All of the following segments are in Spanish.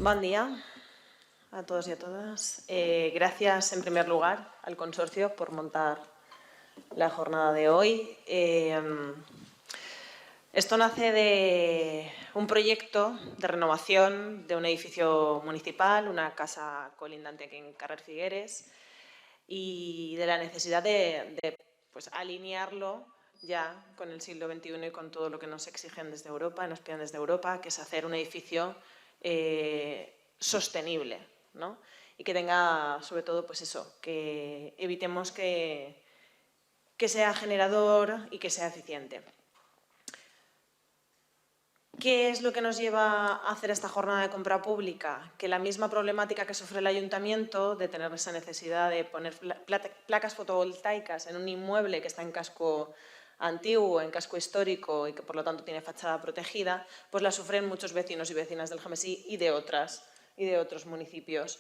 Buen día a todos y a todas. Gracias, en primer lugar, al consorcio por montar la jornada de hoy. Esto nace de un proyecto de renovación de un edificio municipal, una casa colindante aquí en Carrer Figueres, y de la necesidad de alinearlo ya con el siglo XXI y con todo lo que nos exigen desde Europa, nos piden desde Europa, que es hacer un edificio sostenible, ¿no? Y que tenga, sobre todo, pues eso, que evitemos que sea generador y que sea eficiente. ¿Qué es lo que nos lleva a hacer esta jornada de compra pública? Que la misma problemática que sufre el ayuntamiento de tener esa necesidad de poner placas fotovoltaicas en un inmueble que está en casco antiguo, en casco histórico y que por lo tanto tiene fachada protegida, pues la sufren muchos vecinos y vecinas del Gemesí y de otros municipios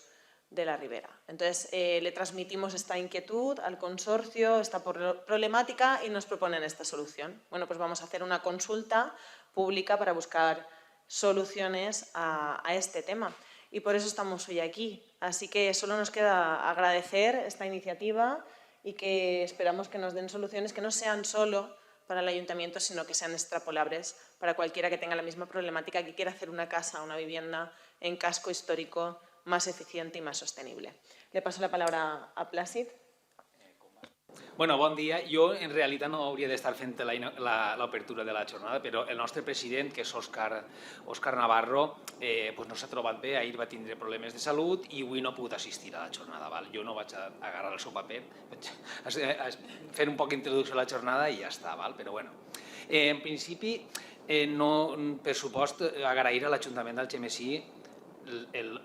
de la Ribera. Entonces, le transmitimos esta inquietud al consorcio, esta problemática y nos proponen esta solución. Bueno, pues vamos a hacer una consulta pública para buscar soluciones a este tema. Y por eso estamos hoy aquí. Así que solo nos queda agradecer esta iniciativa y que esperamos que nos den soluciones que no sean solo para el ayuntamiento, sino que sean extrapolables para cualquiera que tenga la misma problemática, que quiera hacer una casa, una vivienda en casco histórico más eficiente y más sostenible. Le paso la palabra a Plàcid. Bueno, bon dia. Jo, en realitat, no hauria d'estar fent l'obertura de la jornada, però el nostre president, que és Òscar Navarro, no s'ha trobat bé, ahir va tindre problemes de salut i avui no ha pogut assistir a la jornada. Jo no vaig agarrar el seu paper, vaig fer un poc d'introducció a la jornada i ja està. Però, bueno, en principi, per supost, agrair a l'Ajuntament d'Algemesí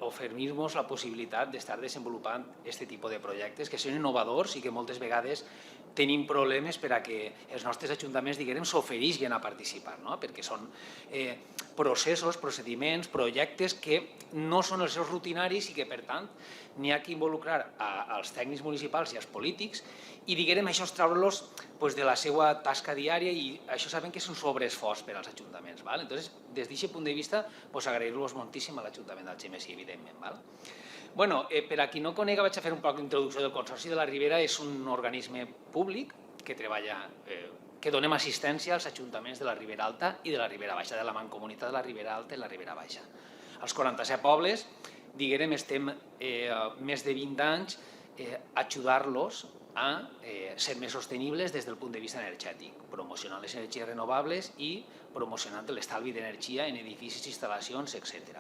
oferir-nos la possibilitat d'estar desenvolupant aquest tipus de projectes que són innovadors i que moltes vegades tenim problemes per a que els nostres ajuntaments, diguem, s'oferisquen a participar, perquè són processos, procediments, projectes que no són els seus rutinaris i que, per tant, n'hi ha que involucrar als tècnics municipals i als polítics i, diguem, això és treure-los de la seva tasca diària i això sabem que és un sobreesforç per als ajuntaments. Entonces, des d'aquest punt de vista, agrair-los moltíssim a l'Ajuntament d'Algemesí, evidentment. Per a qui no conega, vaig a fer un poc d'introducció del Consorci de la Ribera. És un organisme públic que treballa, que donem assistència als ajuntaments de la Ribera Alta i de la Ribera Baixa, de la Mancomunitat de la Ribera Alta i la Ribera Baixa. Els 47 pobles, diguem, estem més de 20 anys ajudar-los a ser més sostenibles des del punt de vista energètic, promocionant les energies renovables i promocionant l'estalvi d'energia en edificis, instal·lacions, etc.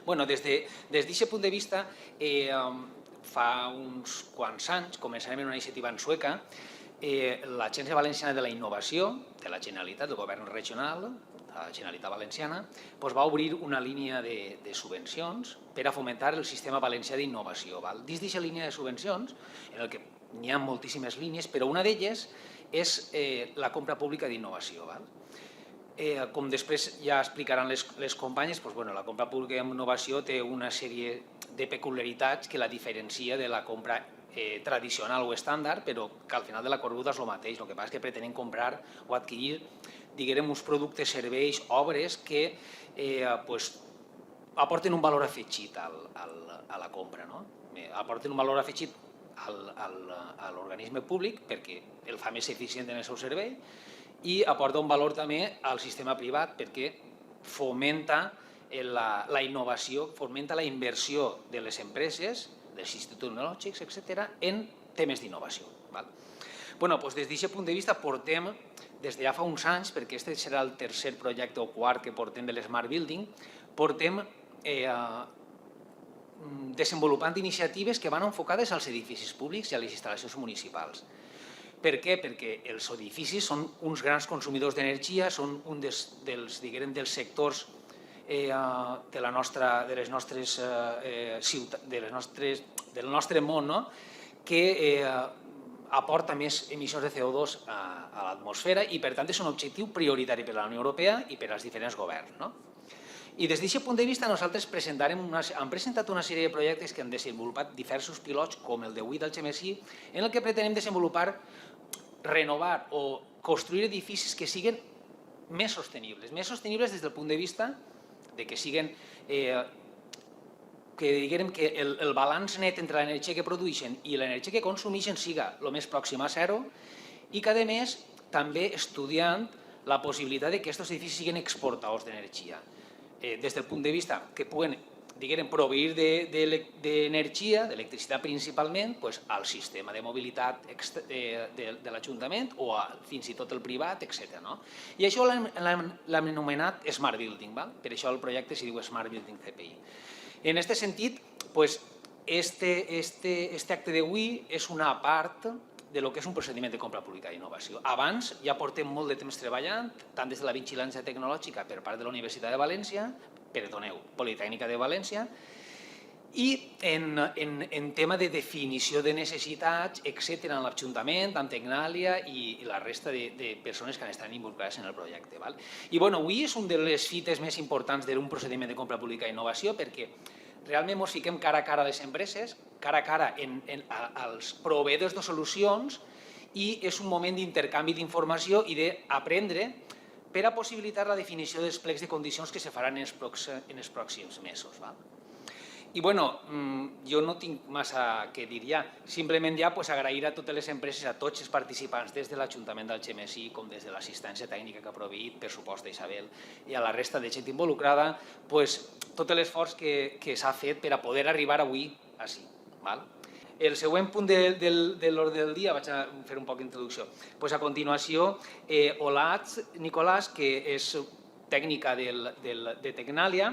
Des d'aquest punt de vista, fa uns quants anys, començarem en una iniciativa en Sueca, l'Agència Valenciana de la Innovació de la Generalitat, del Govern Regional, la Generalitat Valenciana, va obrir una línia de subvencions per a fomentar el sistema valencià d'innovació. Dins d'aquesta línia de subvencions, en què n'hi ha moltíssimes línies, però una d'elles és la compra pública d'innovació. Com després ja explicaran les companyes, la compra pública d'innovació té una sèrie de peculiaritats que la diferencia de la compra tradicional o estàndard, però que al final de la corbuda és el mateix. El que passa és que pretenen comprar o adquirir, diguem, uns productes, serveis, obres que aporten un valor afegit a la compra. Aporten un valor afegit a l'organisme públic perquè el fa més eficient en el seu servei i aporta un valor també al sistema privat perquè fomenta la innovació, fomenta la inversió de les empreses, dels instituts tecnològics, etc., en temes d'innovació. Des d'aquest punt de vista portem, des de ja fa uns anys, perquè aquest serà el tercer projecte o quart que portem de l'Smart Building, portem desenvolupant iniciatives que van enfocades als edificis públics i a les instal·lacions municipals. Per què? Perquè els edificis són uns grans consumidors d'energia, són un dels sectors del nostre món que aporta més emissions de CO2 a l'atmosfera i, per tant, és un objectiu prioritari per a la Unió Europea i per als diferents governs. I des d'aquest punt de vista nosaltres hem presentat una sèrie de projectes que han desenvolupat diversos pilots, com el d'avui d'Algemesí, en el que pretenem desenvolupar, renovar o construir edificis que siguin més sostenibles des del punt de vista de que siguen que diguem que el balanç net entre l'energia que produeixen i l'energia que consumeixen siga el més pròxim a zero i que, a més, també estudiant la possibilitat de que aquests edificis siguin exportadors d'energia. Des del punt de vista que puguen, diguem, proveir d'energia, d'electricitat principalment, al sistema de mobilitat de l'Ajuntament o fins i tot el privat, etc. I això l'hem anomenat Smart Building, per això el projecte s'hi diu Smart Building CPI. En aquest sentit, este acte d'avui és una part de lo que és un procediment de compra pública d'innovació. Abans ja portem molt de temps treballant, tant des de la vigilància tecnològica per part de la Universitat de València, Politècnica de València, i en tema de definició de necessitats, etc., en l'Ajuntament, amb Tecnàlia i la resta de persones que han estat involucrades en el projecte. I avui és una de les fites més importants d'un procediment de compra pública d'innovació perquè realment ens fiquem cara a cara a les empreses, cara a cara als proveïdors de solucions i és un moment d'intercanvi d'informació i d'aprendre per a possibilitar la definició dels plecs de condicions que se faran en els pròxims mesos. I jo no tinc massa què dir ja, simplement ja agrair a totes les empreses, a tots els participants, des de l'Ajuntament d'Algemesí com des de l'assistència tècnica que ha proveït, per supost d'Isabel, i a la resta de gent involucrada, tot l'esforç que s'ha fet per a poder arribar avui així. El següent punt de l'ordre del dia, vaig a fer un poc d'introducció. A continuació, Olatz Nicolàs, que és tècnica de Tecnàlia,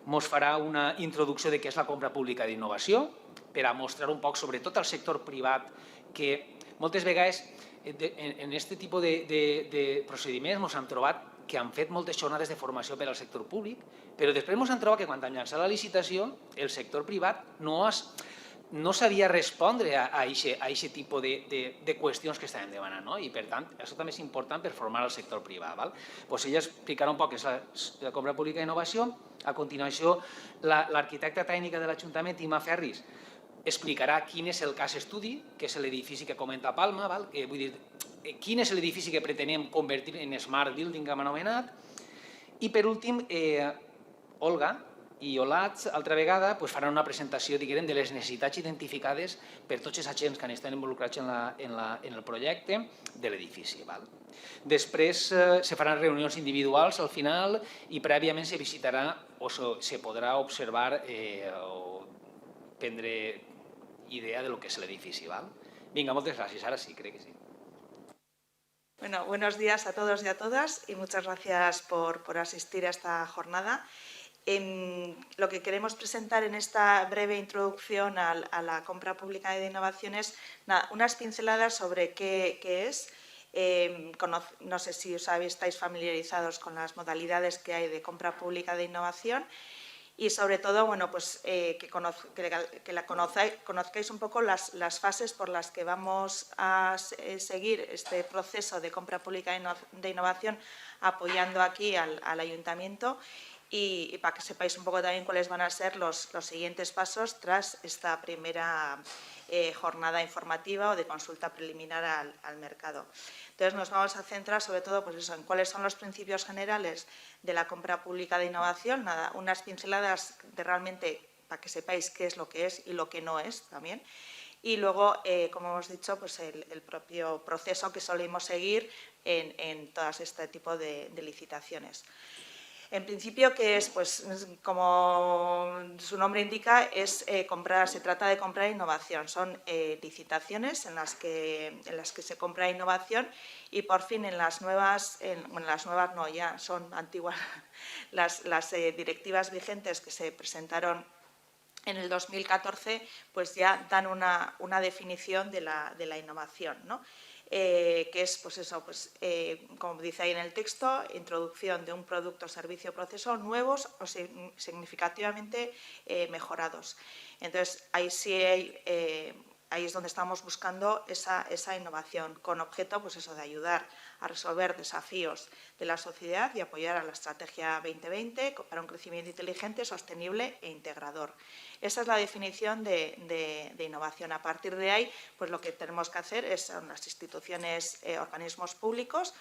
ens farà una introducció de què és la compra pública d'innovació per a mostrar un poc, sobretot al sector privat, que moltes vegades en aquest tipus de procediments ens hem trobat que han fet moltes jornades de formació per al sector públic, però després ens hem trobat que quan han llançat la licitació el sector privat no sabia respondre a aquest tipus de qüestions que estàvem demanant i per tant això també és important per formar el sector privat. Ella explicarà un poc què és la compra pública d'innovació. A continuació, l'arquitecta tècnica de l'Ajuntament, Imma Ferris, explicarà quin és el cas estudi, que és l'edifici que comenta Palma, vull dir, quin és l'edifici que pretenem convertir en Smart Building, que hem anomenat, i per últim, Olga i Olatz, altra vegada, faran una presentació de les necessitats identificades per tots els agents que han estat involucrats en el projecte de l'edifici. Després se faran reunions individuals al final i prèviament se visitarà o se podrà observar o prendre idea de lo que és l'edifici. Vinga, moltes gràcies. Ara sí, crec que sí. Bueno, buenos días a todos y a todas y muchas gracias por asistir a esta jornada. Lo que queremos presentar en esta breve introducción a la compra pública de innovación es unas pinceladas sobre qué es. No sé si estáis familiarizados con las modalidades que hay de compra pública de innovación y sobre todo que conozcáis un poco las fases por las que vamos a seguir este proceso de compra pública de innovación apoyando aquí al Ayuntamiento y para que sepáis un poco también cuáles van a ser los siguientes pasos tras esta primera jornada informativa o de consulta preliminar al mercado. Entonces nos vamos a centrar sobre todo en cuáles son los principios generales de la compra pública de innovación, unas pinceladas de realmente para que sepáis qué es lo que es y lo que no es también. Y luego, como hemos dicho, el propio proceso que solemos seguir en todas este tipo de licitaciones. En principio, ¿qué es? Como su nombre indica, se trata de comprar innovación. Son licitaciones en las que se compra innovación y por fin en las nuevas no, ya son antiguas, las directivas vigentes que se presentaron en el 2014, ya dan una definición de la innovación, ¿no? Que es, como dice ahí en el texto, introducción de un producto, servicio o proceso nuevos o significativamente mejorados. Entonces, ahí es donde estamos buscando esa innovación, con objeto de ayudar a resolver desafíos de la sociedad y apoyar a la Estrategia 2020 para un crecimiento inteligente, sostenible e integrador. Esa es la definición de innovación. A partir de ahí, lo que tenemos que hacer son las instituciones, organismos públicos,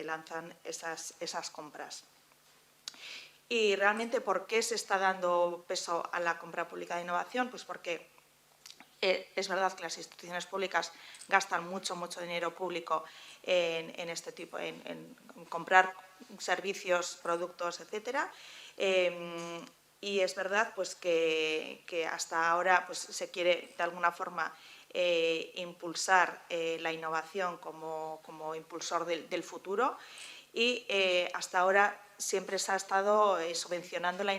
lanzan esas compras. Y realmente, ¿por qué se está dando peso a la compra pública de innovación? Pues porque es verdad que las instituciones públicas gastan mucho dinero público en este tipo, en comprar servicios, productos, etcétera. Y es verdad pues, que hasta ahora pues, se quiere de alguna forma impulsar la innovación como impulsor del futuro y hasta ahora siempre se ha estado subvencionando la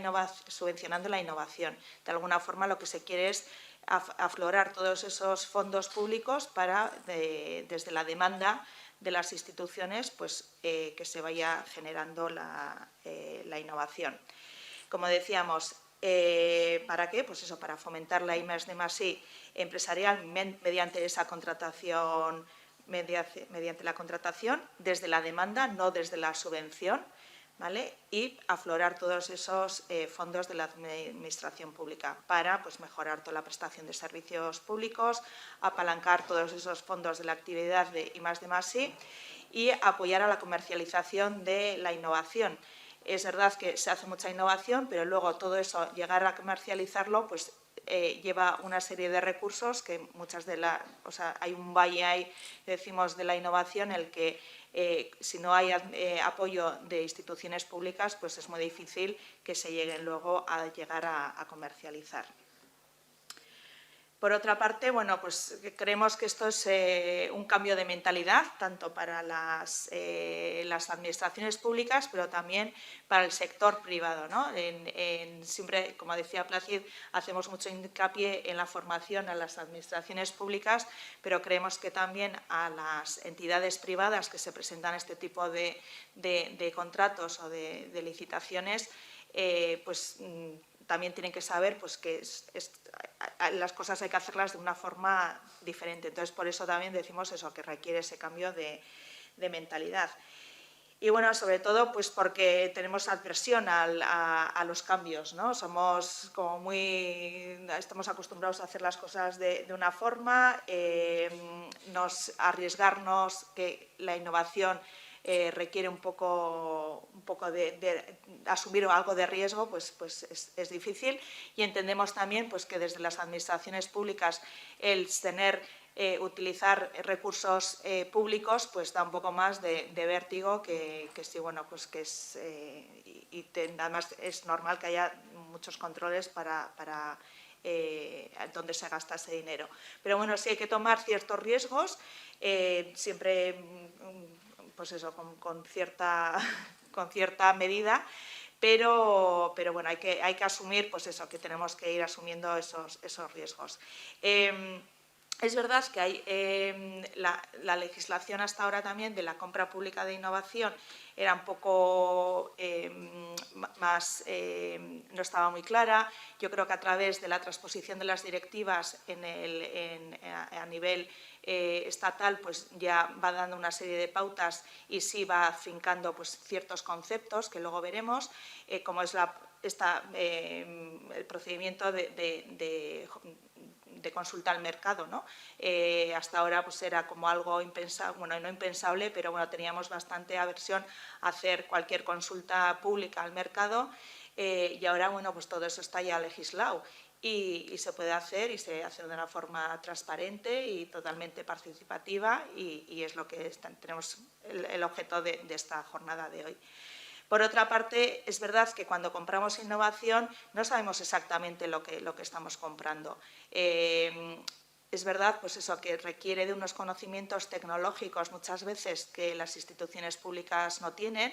innovación. De alguna forma lo que se quiere es aflorar todos esos fondos públicos para, desde la demanda de las instituciones, pues, que se vaya generando la innovación. Como decíamos, ¿para qué? Pues eso, para fomentar la I+D+I empresarial mediante esa contratación, mediante la contratación desde la demanda, no desde la subvención, ¿vale? Y aflorar todos esos fondos de la administración pública para pues, mejorar toda la prestación de servicios públicos, apalancar todos esos fondos de la actividad de I+D+I y apoyar a la comercialización de la innovación. Es verdad que se hace mucha innovación, pero luego todo eso, llegar a comercializarlo, pues lleva una serie de recursos que muchas de las... O sea, hay un valle ahí, decimos, de la innovación, en el que si no hay apoyo de instituciones públicas, pues es muy difícil que se lleguen luego a llegar a comercializar. Por otra parte, bueno, pues creemos que esto es un cambio de mentalidad, tanto para las administraciones públicas, pero también para el sector privado, ¿no? Siempre, como decía Plácid, hacemos mucho hincapié en la formación a las administraciones públicas, pero creemos que también a las entidades privadas que se presentan este tipo de contratos o de licitaciones, pues también tienen que saber pues, que las cosas hay que hacerlas de una forma diferente. Entonces, por eso también decimos eso, que requiere ese cambio de mentalidad. Y bueno, sobre todo pues porque tenemos adversión a los cambios, ¿no? Somos como estamos acostumbrados a hacer las cosas de una forma, arriesgarnos, que la innovación requiere un poco de asumir algo de riesgo, pues es difícil. Y entendemos también pues, que desde las administraciones públicas el utilizar recursos públicos pues da un poco más de vértigo que sí, bueno, pues que es y además es normal que haya muchos controles para dónde se gasta ese dinero. Pero bueno, sí hay que tomar ciertos riesgos, siempre pues eso, con cierta medida, pero bueno, hay que asumir pues eso, que tenemos que ir asumiendo esos riesgos. Es verdad que hay la legislación hasta ahora también de la compra pública de innovación era un poco más, no estaba muy clara. Yo creo que a través de la transposición de las directivas a nivel estatal pues ya va dando una serie de pautas y sí va afincando pues, ciertos conceptos que luego veremos, como es el procedimiento de consulta al mercado, ¿no? Hasta ahora pues, era como algo impensable, bueno, no impensable, pero bueno, teníamos bastante aversión a hacer cualquier consulta pública al mercado y ahora bueno, pues todo eso está ya legislado y se puede hacer y se hace de una forma transparente y totalmente participativa y es lo que tenemos el objeto de esta jornada de hoy. Por otra parte, es verdad que cuando compramos innovación no sabemos exactamente lo que estamos comprando. Es verdad pues eso, que requiere de unos conocimientos tecnológicos muchas veces que las instituciones públicas no tienen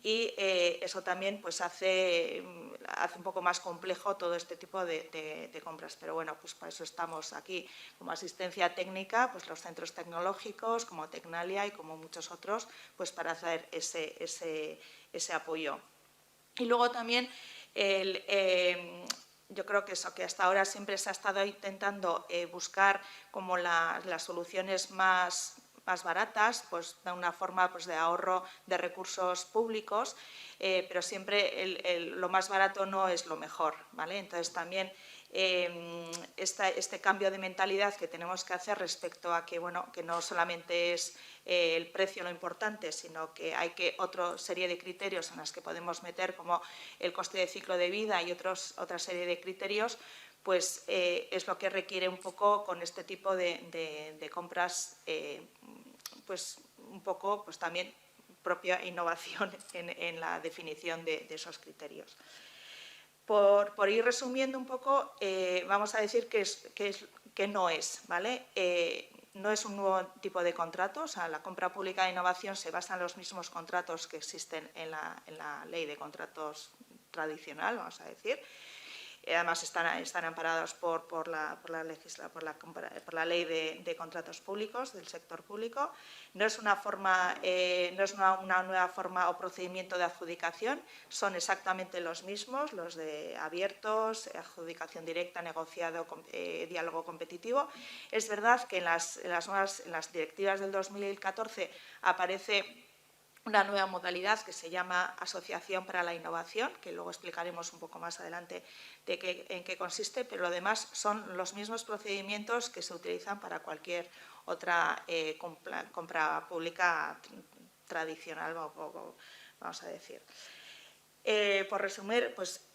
y eso también pues, hace un poco más complejo todo este tipo de compras. Pero bueno, pues para eso estamos aquí como asistencia técnica, pues los centros tecnológicos como Tecnalia y como muchos otros, pues para hacer ese apoyo. Y luego también yo creo que eso, que hasta ahora siempre se ha estado intentando buscar como las soluciones más baratas, pues de una forma pues, de ahorro de recursos públicos, pero siempre lo más barato no es lo mejor, ¿vale? Entonces también este cambio de mentalidad que tenemos que hacer respecto a que, bueno, que no solamente es el precio lo importante, sino que hay otra serie de criterios en los que podemos meter, como el coste de ciclo de vida y otra serie de criterios, pues es lo que requiere un poco con este tipo de compras, pues un poco pues también propia innovación en la definición de esos criterios. Por ir resumiendo un poco, vamos a decir que no es, ¿vale? No es un nuevo tipo de contrato, o sea, la compra pública de innovación se basa en los mismos contratos que existen en la ley de contratos tradicional, vamos a decir. Además, están amparados por la ley de contratos públicos, del sector público. No es una nueva forma o procedimiento de adjudicación, son exactamente los mismos, los de abiertos, adjudicación directa, negociado, diálogo competitivo. Es verdad que en las directivas del 2014 aparece una nueva modalidad que se llama Asociación para la Innovación, que luego explicaremos un poco más adelante en qué consiste, pero lo demás son los mismos procedimientos que se utilizan para cualquier otra compra pública tradicional, vamos a decir. Por resumir, pues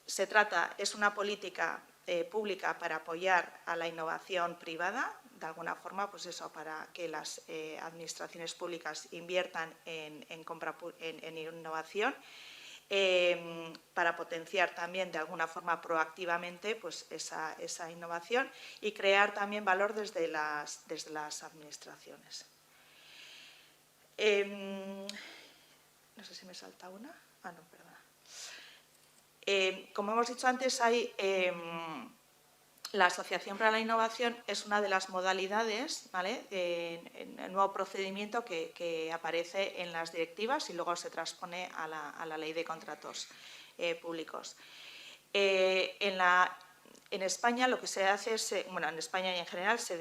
es una política pública para apoyar a la innovación privada, de alguna forma, pues eso, para que las administraciones públicas inviertan en innovación, para potenciar también de alguna forma proactivamente pues esa innovación y crear también valor desde las administraciones. No sé si me salta una. Ah, no, perdona. Como hemos dicho antes, la Asociación para la Innovación es una de las modalidades, ¿vale?, el nuevo procedimiento que aparece en las directivas y luego se transpone a la Ley de Contratos Públicos. En España lo que se hace es, en España y en general se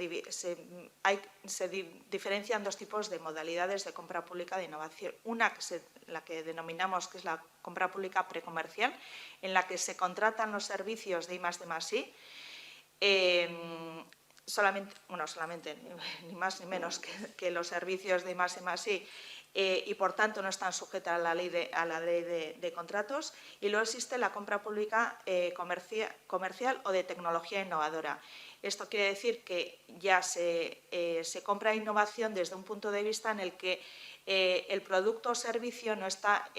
diferencian dos tipos de modalidades de compra pública de innovación. Una, la que denominamos que es la compra pública precomercial, en la que se contratan los servicios de I+D+I, solamente, ni más ni menos que los servicios de I+D+I, y por tanto no están sujetas a la ley de contratos. Y luego existe la compra pública comercial o de tecnología innovadora. Esto quiere decir que ya se compra innovación desde un punto de vista en el que el producto o servicio no está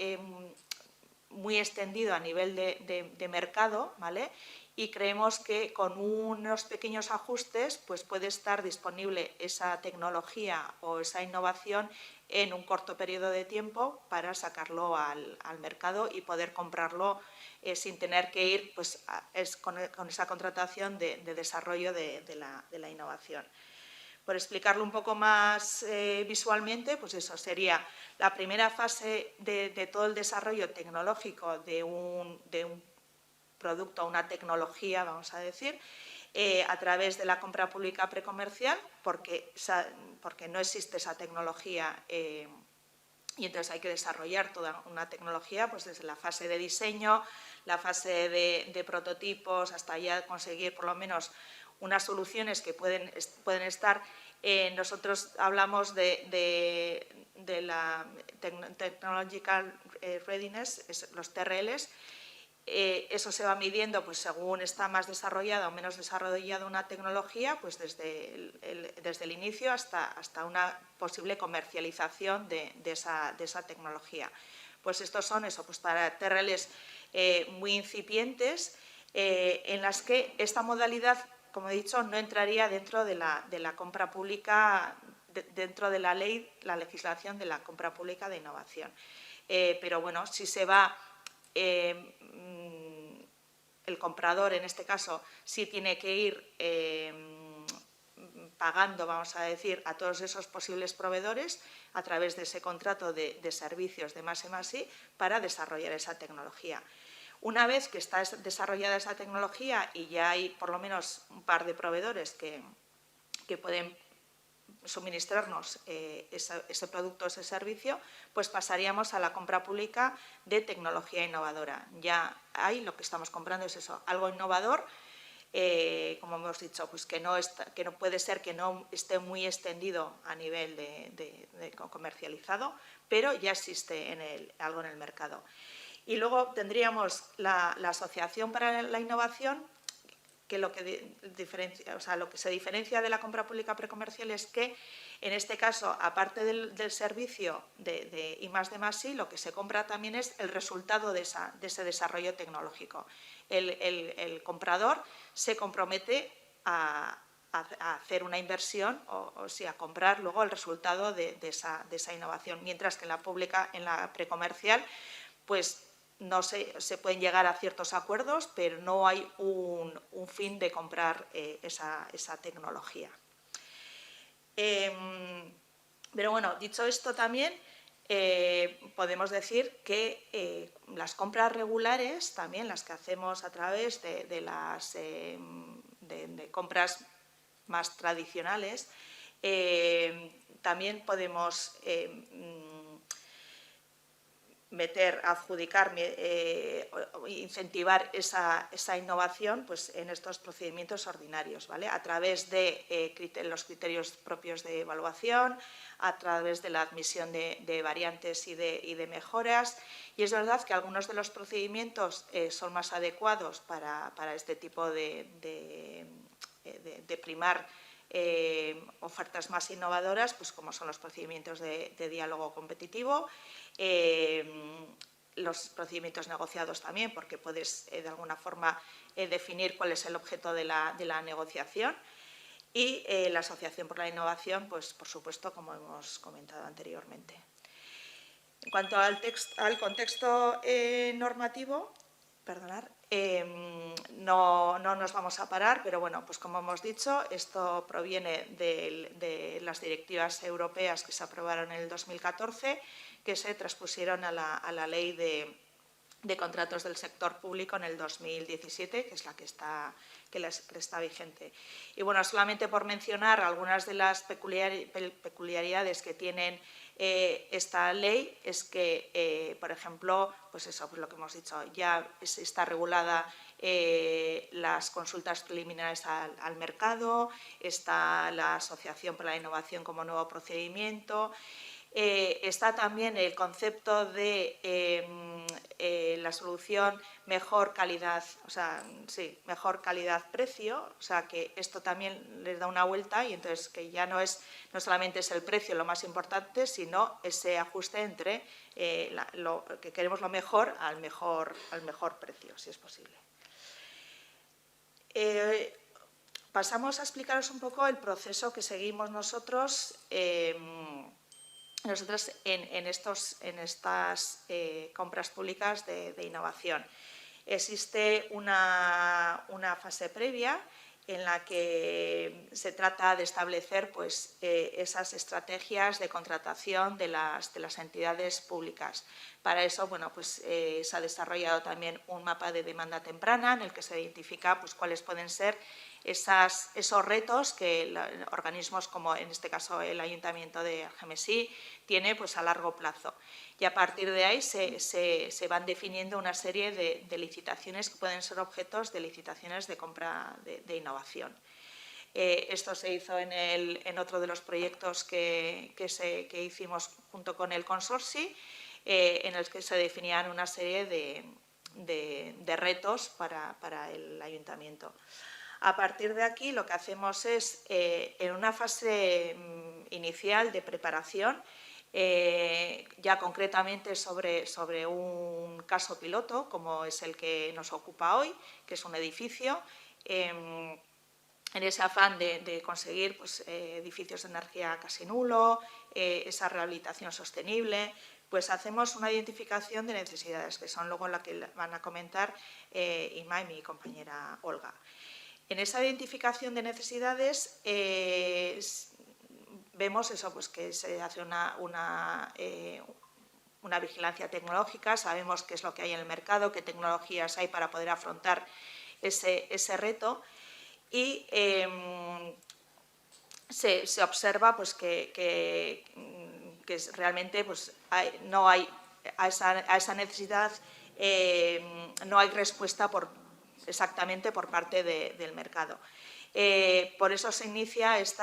muy extendido a nivel de mercado, ¿vale? Y creemos que con unos pequeños ajustes pues puede estar disponible esa tecnología o esa innovación en un corto periodo de tiempo para sacarlo al mercado y poder comprarlo sin tener que ir pues, con esa contratación de desarrollo de la innovación. Por explicarlo un poco más visualmente, pues eso sería la primera fase de todo el desarrollo tecnológico de un producto o una tecnología, vamos a decir, a través de la compra pública precomercial, porque no existe esa tecnología y entonces hay que desarrollar toda una tecnología pues desde la fase de diseño, la fase de prototipos, hasta ya conseguir por lo menos unas soluciones que pueden estar. Nosotros hablamos de la Technological Readiness, los TRLs. Eso se va midiendo pues, según está más desarrollada o menos desarrollada una tecnología, pues desde el inicio hasta una posible comercialización de esa tecnología. Pues estos son pues para TRLs muy incipientes, en las que esta modalidad, como he dicho, no entraría dentro de la compra pública, dentro de la legislación de la compra pública de innovación. Pero bueno, si se va, el comprador en este caso sí tiene que ir pagando, vamos a decir, a todos esos posibles proveedores a través de ese contrato de servicios de I+I para desarrollar esa tecnología. Una vez que está desarrollada esa tecnología y ya hay por lo menos un par de proveedores que pueden suministrarnos ese producto o ese servicio, pues pasaríamos a la compra pública de tecnología innovadora. Ya ahí lo que estamos comprando es eso, algo innovador como hemos dicho, pues que no puede ser que no esté muy extendido a nivel de comercializado, pero ya existe algo en el mercado. Y luego tendríamos la Asociación para la Innovación, que lo que se diferencia de la compra pública precomercial es que, en este caso, aparte del servicio de I+D+I, lo que se compra también es el resultado de ese desarrollo tecnológico. El comprador se compromete a hacer una inversión o a comprar luego el resultado de esa innovación, mientras que en la precomercial, pues se pueden llegar a ciertos acuerdos, pero no hay un fin de comprar esa tecnología. Pero bueno, dicho esto también, podemos decir que las compras regulares, también las que hacemos a través de las compras más tradicionales, también podemos adjudicar, incentivar esa innovación, pues, en estos procedimientos ordinarios, ¿vale? A través de los criterios propios de evaluación, a través de la admisión de variantes y de mejoras. Y es verdad que algunos de los procedimientos son más adecuados para este tipo de primar ofertas más innovadoras, pues como son los procedimientos de diálogo competitivo, los procedimientos negociados también, porque puedes de alguna forma definir cuál es el objeto de la negociación, y la Asociación por la Innovación, pues por supuesto, como hemos comentado anteriormente. En cuanto al contexto normativo, no nos vamos a parar, pero bueno, pues como hemos dicho, esto proviene de las directivas europeas que se aprobaron en el 2014, que se transpusieron a la Ley de Contratos del Sector Público en el 2017, que es la que está vigente. Y bueno, solamente por mencionar algunas de las peculiaridades que tienen esta ley, es que, por ejemplo, pues eso, pues lo que hemos dicho, ya está regulada las consultas preliminares al mercado, está la Asociación para la Innovación como nuevo procedimiento. Está también el concepto de la solución mejor calidad, mejor calidad-precio, o sea que esto también les da una vuelta, y entonces que ya no solamente es el precio lo más importante, sino ese ajuste entre que queremos lo mejor al mejor precio, si es posible. Pasamos a explicaros un poco el proceso que seguimos nosotros. Nosotros en estas compras públicas de innovación. Existe una fase previa en la que se trata de establecer, pues, esas estrategias de contratación de las entidades públicas. Para eso, bueno, pues, se ha desarrollado también un mapa de demanda temprana en el que se identifica, pues, cuáles pueden ser esos retos que organismos como, en este caso, el Ayuntamiento de Algemesí tiene, pues, a largo plazo. Y a partir de ahí se van definiendo una serie de licitaciones que pueden ser objetos de licitaciones de compra de innovación. Esto se hizo en otro de los proyectos que hicimos junto con el consorcio, en el que se definían una serie de retos para el Ayuntamiento. A partir de aquí, lo que hacemos es, en una fase inicial de preparación, ya concretamente sobre un caso piloto, como es el que nos ocupa hoy, que es un edificio, en ese afán de conseguir, pues, edificios de energía casi nulo, esa rehabilitación sostenible, pues hacemos una identificación de necesidades, que son luego la que van a comentar Inma y mi compañera Olga. En esa identificación de necesidades vemos eso, pues, que se hace una vigilancia tecnológica, sabemos qué es lo que hay en el mercado, qué tecnologías hay para poder afrontar ese reto, y se observa, pues, que realmente, pues, a esa necesidad no hay respuesta por exactamente por parte del mercado. Por eso se inicia este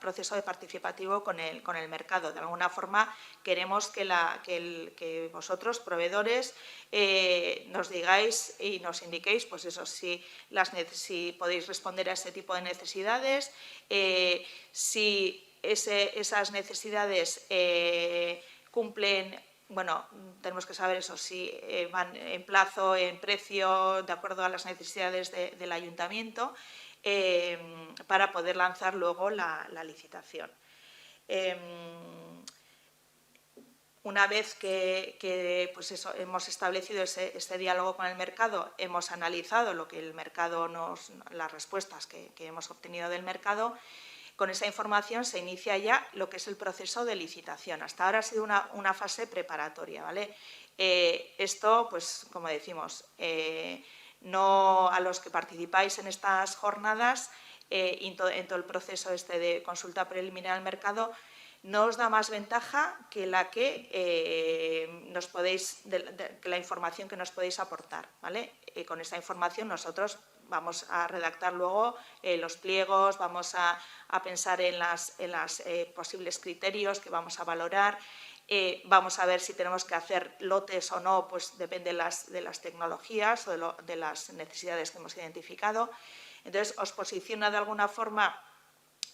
proceso de participativo con el mercado. De alguna forma queremos que vosotros, proveedores, nos digáis y nos indiquéis, pues eso, si podéis responder a ese tipo de necesidades, si esas necesidades cumplen. Bueno, tenemos que saber eso, si van en plazo, en precio, de acuerdo a las necesidades del ayuntamiento, para poder lanzar luego la licitación. Una vez que pues eso, hemos establecido este diálogo con el mercado, hemos analizado lo que el mercado las respuestas que hemos obtenido del mercado. Con esa información se inicia ya lo que es el proceso de licitación. Hasta ahora ha sido una fase preparatoria, ¿vale? Esto, pues, como decimos, no a los que participáis en estas jornadas, en todo el proceso de consulta preliminar al mercado, no os da más ventaja que la información que nos podéis aportar, ¿vale? Con esa información nosotros vamos a redactar luego los pliegos, vamos a pensar en los posibles criterios que vamos a valorar, vamos a ver si tenemos que hacer lotes o no, pues depende de las tecnologías o de las necesidades que hemos identificado. Entonces, os posiciona de alguna forma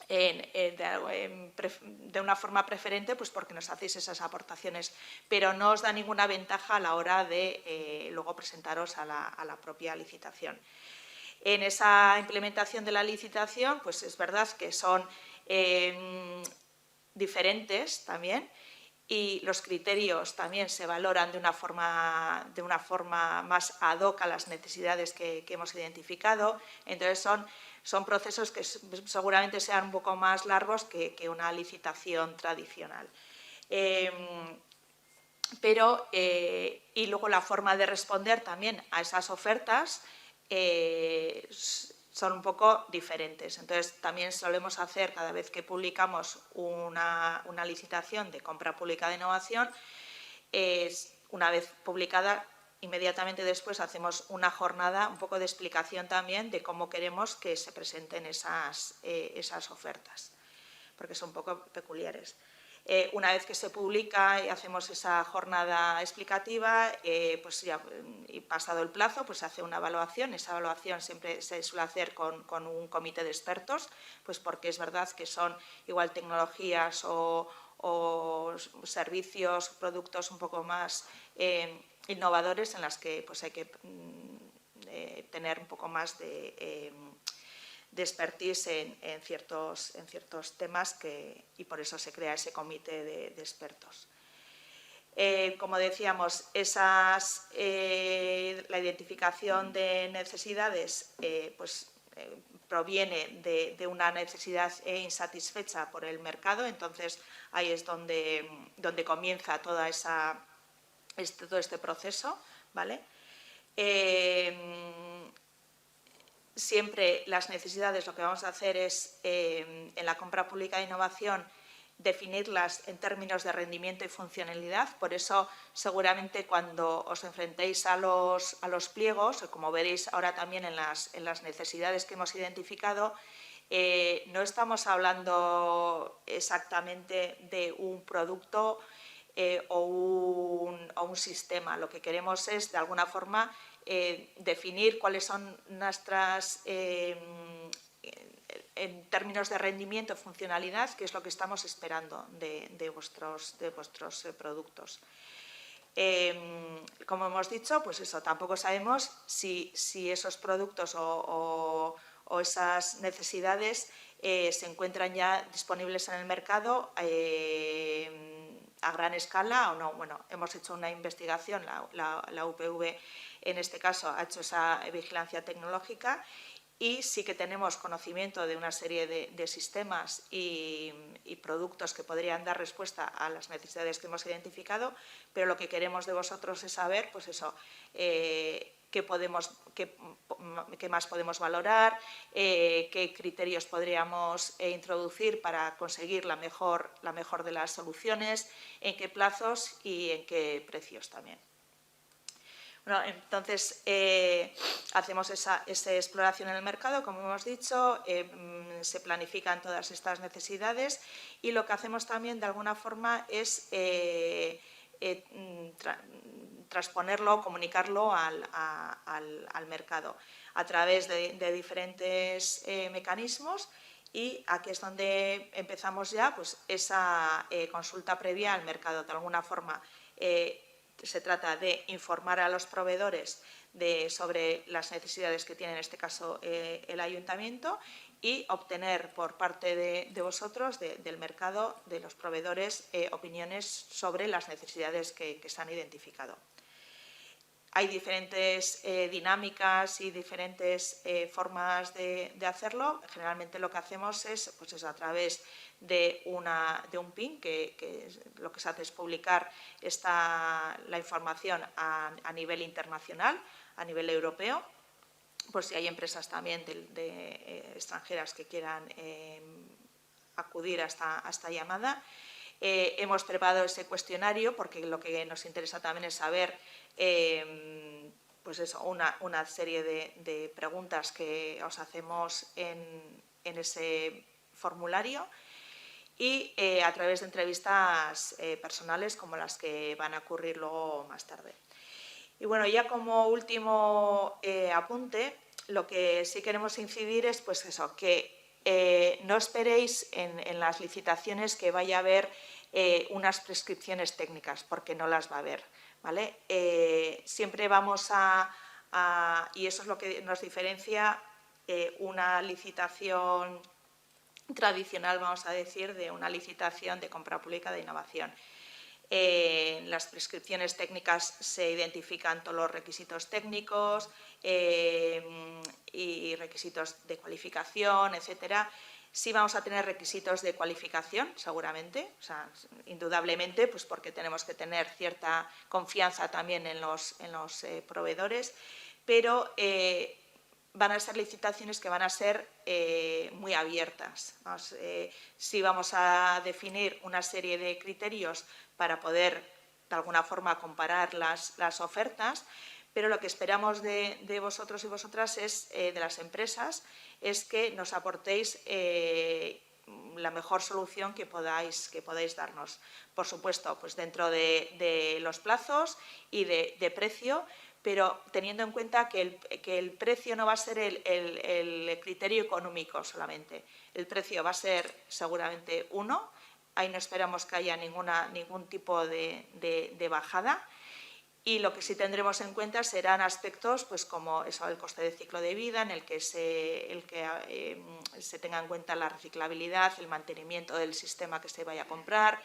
de una forma preferente, pues porque nos hacéis esas aportaciones, pero no os da ninguna ventaja a la hora de luego presentaros a la propia licitación. En esa implementación de la licitación, pues es verdad que son diferentes también, y los criterios también se valoran de una forma más ad hoc a las necesidades que hemos identificado. Entonces son procesos que seguramente sean un poco más largos que una licitación tradicional. Y luego la forma de responder también a esas ofertas son un poco diferentes. Entonces, también solemos hacer, cada vez que publicamos una licitación de compra pública de innovación, una vez publicada, inmediatamente después hacemos una jornada un poco de explicación también de cómo queremos que se presenten esas ofertas, porque son un poco peculiares. Una vez que se publica y hacemos esa jornada explicativa, pues ya, y pasado el plazo, pues se hace una evaluación. Esa evaluación siempre se suele hacer con un comité de expertos, pues porque es verdad que son igual tecnologías o servicios, productos un poco más innovadores en las que pues hay que tener un poco más de expertise en ciertos temas y por eso se crea ese comité de expertos. Como decíamos, la identificación de necesidades proviene de una necesidad insatisfecha por el mercado, entonces ahí es donde comienza todo este proceso, ¿vale? Siempre las necesidades, lo que vamos a hacer es, en la compra pública de innovación, definirlas en términos de rendimiento y funcionalidad. Por eso, seguramente, cuando os enfrentéis a los pliegos, como veréis ahora también en las necesidades que hemos identificado, no estamos hablando exactamente de un producto o un sistema. Lo que queremos es, de alguna forma, definir cuáles son nuestras, en términos de rendimiento y funcionalidad, qué es lo que estamos esperando de vuestros productos. Como hemos dicho, pues eso, tampoco sabemos si esos productos o esas necesidades se encuentran ya disponibles en el mercado a gran escala o no. Bueno, hemos hecho una investigación, la UPV en este caso ha hecho esa vigilancia tecnológica y sí que tenemos conocimiento de una serie de sistemas y productos que podrían dar respuesta a las necesidades que hemos identificado, pero lo que queremos de vosotros es saber, pues eso, qué más podemos valorar, qué criterios podríamos introducir para conseguir la mejor de las soluciones, en qué plazos y en qué precios también. Bueno, entonces, hacemos esa exploración en el mercado, como hemos dicho, se planifican todas estas necesidades y lo que hacemos también, de alguna forma, es transponerlo, comunicarlo al mercado a través de diferentes mecanismos. Y aquí es donde empezamos ya pues, esa consulta previa al mercado. De alguna forma, se trata de informar a los proveedores sobre las necesidades que tiene, en este caso, el ayuntamiento, y obtener por parte de vosotros, del mercado, de los proveedores, opiniones sobre las necesidades que se han identificado. Hay diferentes dinámicas y diferentes formas de hacerlo. Generalmente lo que hacemos es, pues eso, a través de un PIN, que lo que se hace es publicar la información a nivel internacional, a nivel europeo, por si hay empresas también extranjeras que quieran acudir a esta llamada. Hemos preparado ese cuestionario porque lo que nos interesa también es saber pues eso, una serie de preguntas que os hacemos en ese formulario y a través de entrevistas personales como las que van a ocurrir luego más tarde. Y bueno, ya como último apunte, lo que sí queremos incidir es pues eso, que no esperéis en las licitaciones que vaya a haber unas prescripciones técnicas, porque no las va a haber, ¿vale? Siempre vamos y eso es lo que nos diferencia una licitación tradicional, vamos a decir, de una licitación de compra pública de innovación. En las prescripciones técnicas se identifican todos los requisitos técnicos y requisitos de cualificación, etcétera. Sí vamos a tener requisitos de cualificación, seguramente, o sea, indudablemente, pues porque tenemos que tener cierta confianza también en los proveedores, pero van a ser licitaciones que van a ser muy abiertas. Sí vamos a definir una serie de criterios para poder, de alguna forma, comparar las ofertas, pero lo que esperamos de vosotros y vosotras, de las empresas, es que nos aportéis la mejor solución que podáis darnos. Por supuesto, pues dentro de los plazos y de precio, pero teniendo en cuenta que el precio no va a ser el criterio económico solamente. El precio va a ser seguramente uno. Ahí no esperamos que haya ningún tipo de bajada. Y lo que sí tendremos en cuenta serán aspectos pues como eso, el coste de ciclo de vida, en el que se tenga en cuenta la reciclabilidad, el mantenimiento del sistema que se vaya a comprar,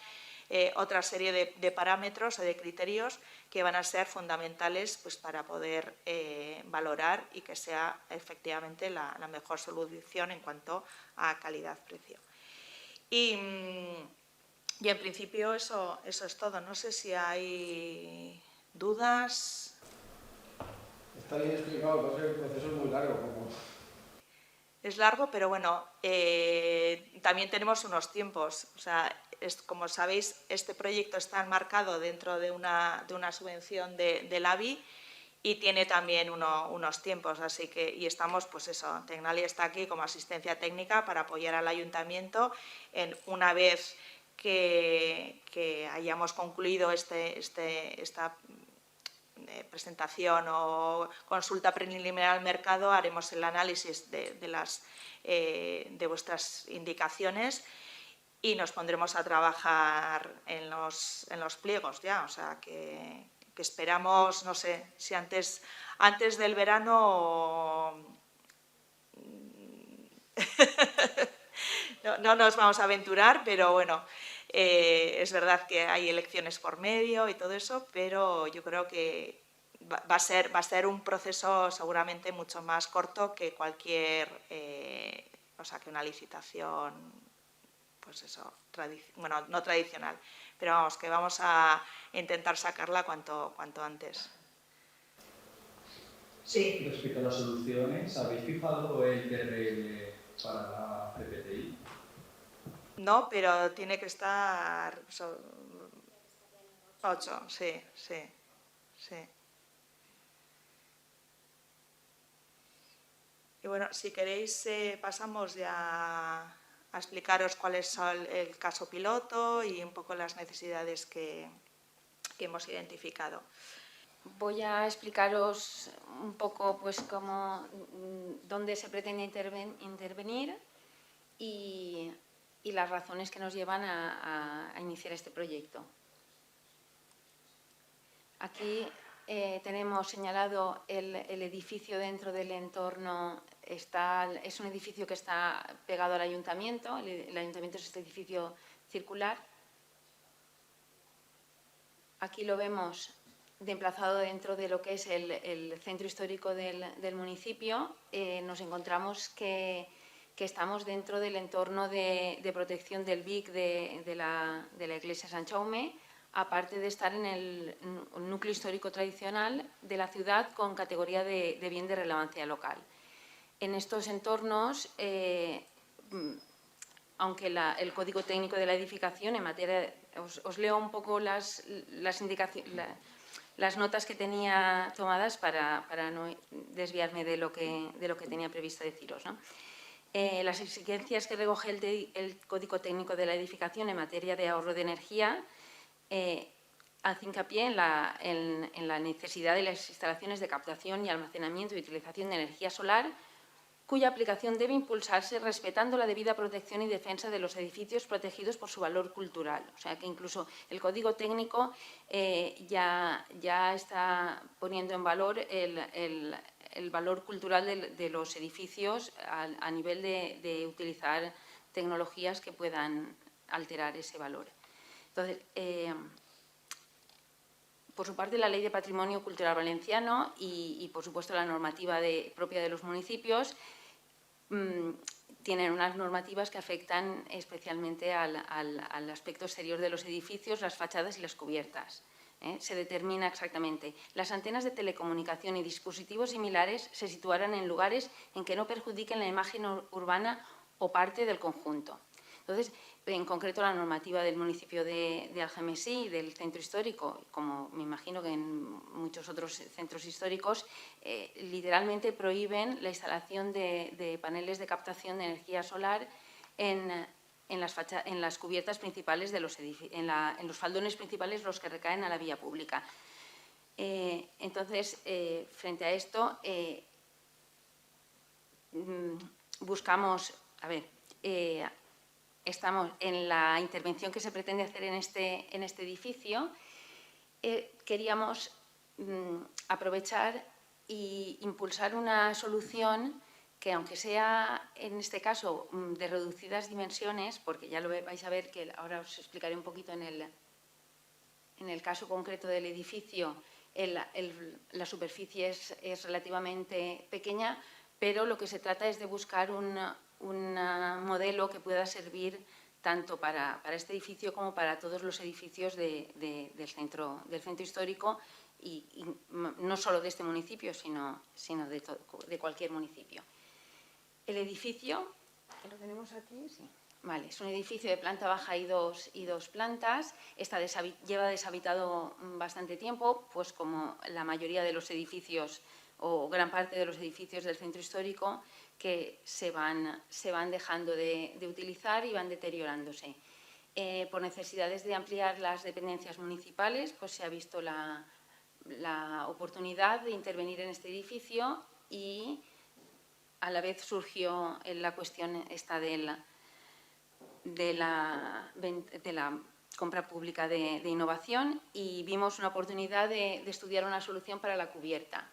otra serie de parámetros o de criterios que van a ser fundamentales pues, para poder valorar y que sea efectivamente la mejor solución en cuanto a calidad-precio. Y en principio eso es todo. No sé si hay dudas. Está bien explicado, pero el proceso es muy largo. Es largo, pero bueno, también tenemos unos tiempos. O sea, como sabéis, este proyecto está enmarcado dentro de una subvención del ABI y tiene también unos tiempos. Así que, y estamos, pues eso, Tecnalia está aquí como asistencia técnica para apoyar al ayuntamiento una vez que hayamos concluido esta presentación o consulta preliminar al mercado, haremos el análisis de vuestras indicaciones y nos pondremos a trabajar en los pliegos ya. O sea, que esperamos, no sé, si antes del verano no nos vamos a aventurar, pero bueno, es verdad que hay elecciones por medio y todo eso, pero yo creo que va a ser un proceso seguramente mucho más corto que cualquier, o sea, que una licitación, pues eso, bueno, no tradicional, pero vamos, que vamos a intentar sacarla cuanto antes. Sí. Respecto a las soluciones, ¿habéis fijado el TRL para la PPTI? No, pero tiene que estar 8, sí. Y bueno, si queréis pasamos ya a explicaros cuál es el caso piloto y un poco las necesidades que hemos identificado. Voy a explicaros un poco pues dónde se pretende intervenir y las razones que nos llevan a iniciar este proyecto. Aquí tenemos señalado el edificio dentro del entorno. Es un edificio que está pegado al ayuntamiento. El ayuntamiento es este edificio circular. Aquí lo vemos emplazado dentro de lo que es el centro histórico del municipio. Nos encontramos que estamos dentro del entorno de protección del BIC de la iglesia Sant Jaume, aparte de estar en el núcleo histórico tradicional de la ciudad con categoría de bien de relevancia local. En estos entornos, aunque el código técnico de la edificación en materia... Os leo un poco las notas que tenía tomadas para no desviarme de lo que tenía previsto deciros, ¿no? Las exigencias que recoge el código técnico de la edificación en materia de ahorro de energía hace hincapié en la necesidad de las instalaciones de captación y almacenamiento y utilización de energía solar, cuya aplicación debe impulsarse respetando la debida protección y defensa de los edificios protegidos por su valor cultural. O sea que incluso el código técnico ya está poniendo en valor el valor cultural de los edificios a nivel de utilizar tecnologías que puedan alterar ese valor. Entonces, por su parte, la Ley de Patrimonio Cultural Valenciano y por supuesto, la normativa propia de los municipios tienen unas normativas que afectan especialmente al aspecto exterior de los edificios, las fachadas y las cubiertas. Se determina exactamente. Las antenas de telecomunicación y dispositivos similares se situarán en lugares en que no perjudiquen la imagen urbana o parte del conjunto. Entonces, en concreto, la normativa del municipio de Algemesí y del centro histórico, como me imagino que en muchos otros centros históricos, literalmente prohíben la instalación de paneles de captación de energía solar en las cubiertas principales de los edificios, en los faldones principales, los que recaen a la vía pública. Entonces, frente a esto, buscamos, estamos en la intervención que se pretende hacer en este edificio. Queríamos aprovechar e impulsar una solución que, aunque sea en este caso de reducidas dimensiones, porque ya lo vais a ver, que ahora os explicaré un poquito en el caso concreto del edificio, la superficie es relativamente pequeña, pero lo que se trata es de buscar un modelo que pueda servir tanto para este edificio como para todos los edificios del centro histórico y no solo de este municipio, sino de cualquier municipio. El edificio, ¿lo tenemos aquí? Sí. Vale, es un edificio de planta baja y dos plantas. Lleva deshabitado bastante tiempo, pues como la mayoría de los edificios o gran parte de los edificios del centro histórico, que se van dejando de utilizar y van deteriorándose. Por necesidades de ampliar las dependencias municipales, pues se ha visto la oportunidad de intervenir en este edificio y a la vez surgió la cuestión esta de la compra pública de innovación y vimos una oportunidad de estudiar una solución para la cubierta.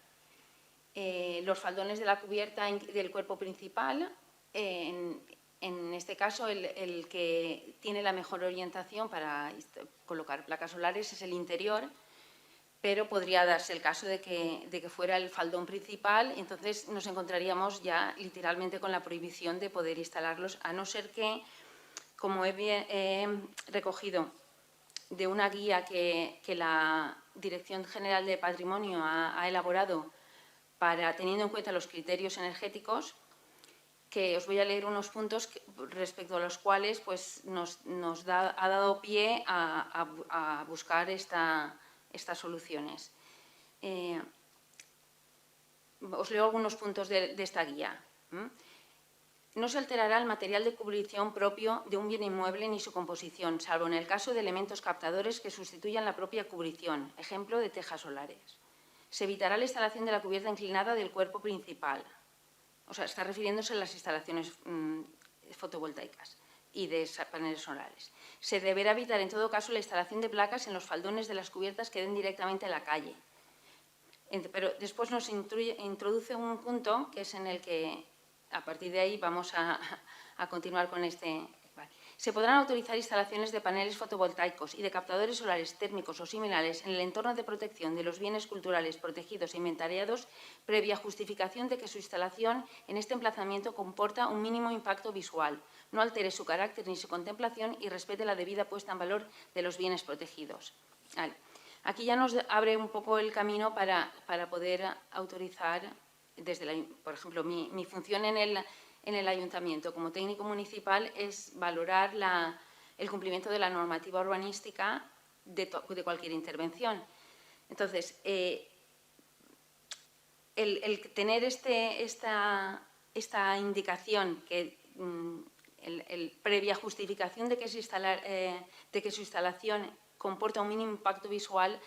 Los faldones de la cubierta del cuerpo principal, en este caso el que tiene la mejor orientación para colocar placas solares es el interior, pero podría darse el caso de que fuera el faldón principal, entonces nos encontraríamos ya literalmente con la prohibición de poder instalarlos, a no ser que, como he recogido de una guía que la Dirección General de Patrimonio ha elaborado teniendo en cuenta los criterios energéticos, que os voy a leer unos puntos respecto a los cuales pues, ha dado pie a buscar estas soluciones. Os leo algunos puntos de esta guía. No se alterará el material de cubrición propio de un bien inmueble ni su composición, salvo en el caso de elementos captadores que sustituyan la propia cubrición, ejemplo de tejas solares. Se evitará la instalación de la cubierta inclinada del cuerpo principal. O sea, está refiriéndose a las instalaciones fotovoltaicas y de paneles solares. Se deberá evitar en todo caso la instalación de placas en los faldones de las cubiertas que den directamente a la calle. Pero después nos introduce un punto que es en el que, a partir de ahí, vamos a continuar con este. Vale. Se podrán autorizar instalaciones de paneles fotovoltaicos y de captadores solares térmicos o similares en el entorno de protección de los bienes culturales protegidos e inventariados, previa justificación de que su instalación en este emplazamiento comporta un mínimo impacto visual, no altere su carácter ni su contemplación y respete la debida puesta en valor de los bienes protegidos. Vale. Aquí ya nos abre un poco el camino para poder autorizar, por ejemplo, mi función en el ayuntamiento como técnico municipal es valorar el cumplimiento de la normativa urbanística de cualquier intervención. Entonces, el tener esta indicación que previa justificación de que su instalación comporta un mínimo impacto visual,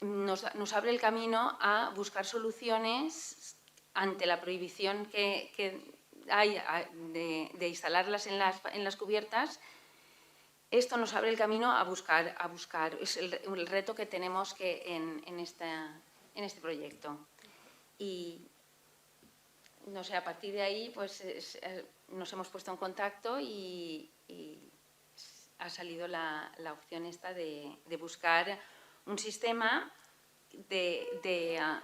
nos abre el camino a buscar soluciones ante la prohibición que hay de instalarlas en las cubiertas. Esto nos abre el camino a buscar es el reto que tenemos en este proyecto. Y no sé, a partir de ahí pues nos hemos puesto en contacto y ha salido la opción esta de buscar un sistema de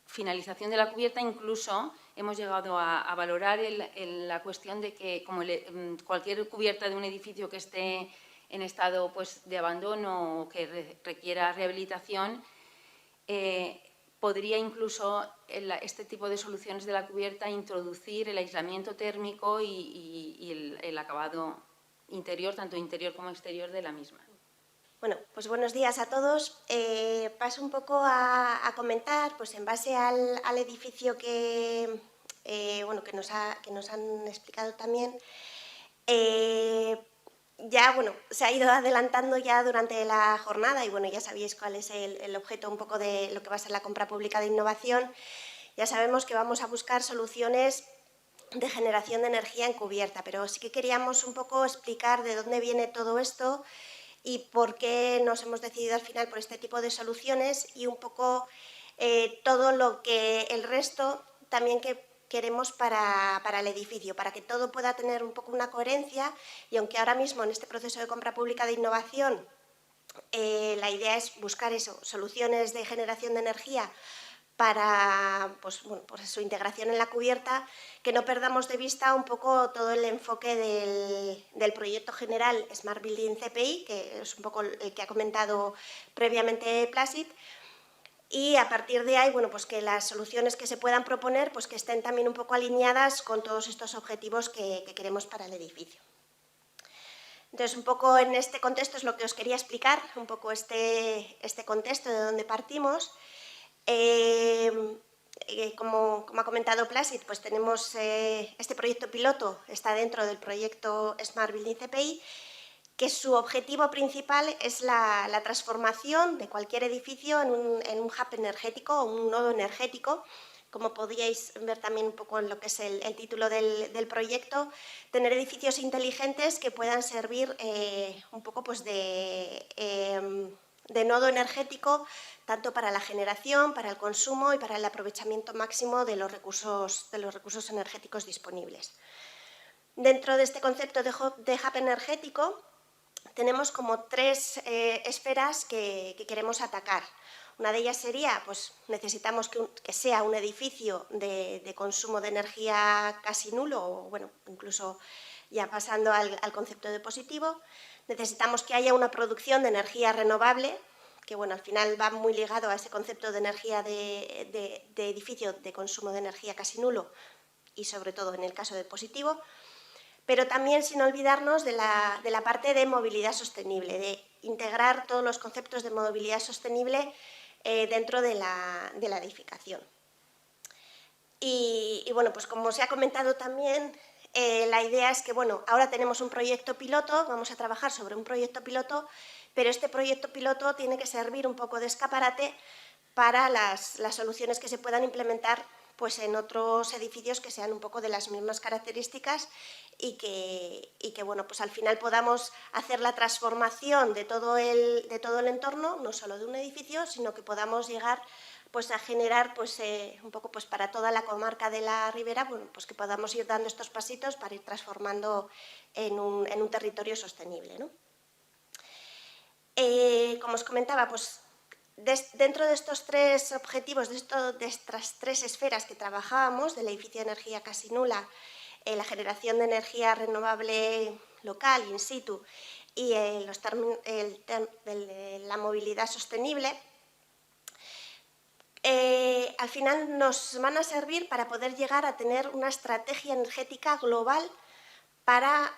finalización de la cubierta. Incluso hemos llegado a valorar la cuestión de que como cualquier cubierta de un edificio que esté en estado pues, de abandono o que requiera rehabilitación, podría incluso este tipo de soluciones de la cubierta introducir el aislamiento térmico y el acabado interior, tanto interior como exterior de la misma. Bueno, pues buenos días a todos. Paso un poco a comentar, pues en base al edificio que nos han explicado también. Ya, bueno, se ha ido adelantando ya durante la jornada y, bueno, ya sabéis cuál es el objeto un poco de lo que va a ser la compra pública de innovación. Ya sabemos que vamos a buscar soluciones de generación de energía encubierta, pero sí que queríamos un poco explicar de dónde viene todo esto y por qué nos hemos decidido al final por este tipo de soluciones y un poco todo lo que el resto también que queremos para el edificio, para que todo pueda tener un poco una coherencia. Y aunque ahora mismo en este proceso de compra pública de innovación la idea es buscar soluciones de generación de energía para pues su integración en la cubierta, que no perdamos de vista un poco todo el enfoque del proyecto general Smart Building CPI, que es un poco el que ha comentado previamente Placid, y a partir de ahí, bueno, pues que las soluciones que se puedan proponer pues que estén también un poco alineadas con todos estos objetivos que queremos para el edificio. Entonces, un poco en este contexto es lo que os quería explicar, un poco este contexto de donde partimos. Como ha comentado Placid, pues tenemos este proyecto piloto, está dentro del proyecto Smart Building CPI, que su objetivo principal es la transformación de cualquier edificio en un hub energético o un nodo energético. Como podíais ver también un poco en lo que es el título del proyecto, tener edificios inteligentes que puedan servir un poco pues de nodo energético, tanto para la generación, para el consumo y para el aprovechamiento máximo de los recursos energéticos disponibles. Dentro de este concepto de hub energético tenemos como tres esferas que queremos atacar. Una de ellas sería, pues necesitamos que sea un edificio de consumo de energía casi nulo, o bueno, incluso ya pasando al concepto de positivo. Necesitamos que haya una producción de energía renovable, que bueno, al final va muy ligado a ese concepto de energía de edificio de consumo de energía casi nulo y sobre todo en el caso de positivo, pero también sin olvidarnos de la parte de movilidad sostenible, de integrar todos los conceptos de movilidad sostenible dentro de la edificación. Y bueno, pues como se ha comentado también, la idea es que, bueno, ahora tenemos un proyecto piloto, vamos a trabajar sobre un proyecto piloto, pero este proyecto piloto tiene que servir un poco de escaparate para las soluciones que se puedan implementar pues, en otros edificios que sean un poco de las mismas características y que bueno, pues al final podamos hacer la transformación de todo el entorno, no solo de un edificio, sino que podamos llegar pues, a generar pues, un poco pues, para toda la comarca de la Ribera, bueno, pues que podamos ir dando estos pasitos para ir transformando en un territorio sostenible, ¿no? Como os comentaba, pues dentro de estos tres objetivos, de estas tres esferas que trabajábamos, del edificio de energía casi nula, la generación de energía renovable local, in situ, y la movilidad sostenible, al final nos van a servir para poder llegar a tener una estrategia energética global para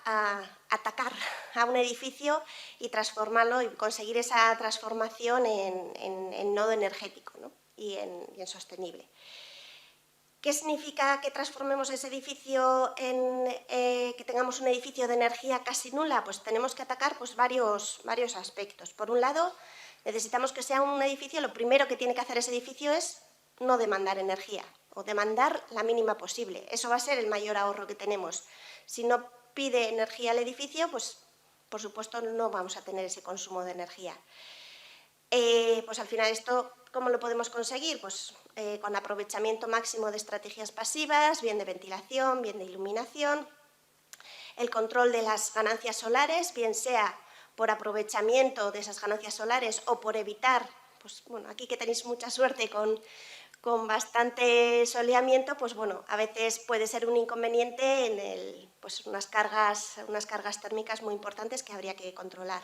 atacar a un edificio y transformarlo y conseguir esa transformación en nodo energético, ¿no? y en sostenible. ¿Qué significa que transformemos ese edificio que tengamos un edificio de energía casi nula? Pues tenemos que atacar pues, varios aspectos. Por un lado, necesitamos que sea un edificio, lo primero que tiene que hacer ese edificio es no demandar energía o demandar la mínima posible. Eso va a ser el mayor ahorro que tenemos. Si no pide energía al edificio, pues por supuesto no vamos a tener ese consumo de energía. Pues al final esto, ¿cómo lo podemos conseguir? Pues con aprovechamiento máximo de estrategias pasivas, bien de ventilación, bien de iluminación, el control de las ganancias solares, bien sea por aprovechamiento de esas ganancias solares o por evitar, pues bueno, aquí que tenéis mucha suerte con bastante soleamiento, pues bueno, a veces puede ser un inconveniente en pues unas cargas térmicas muy importantes que habría que controlar.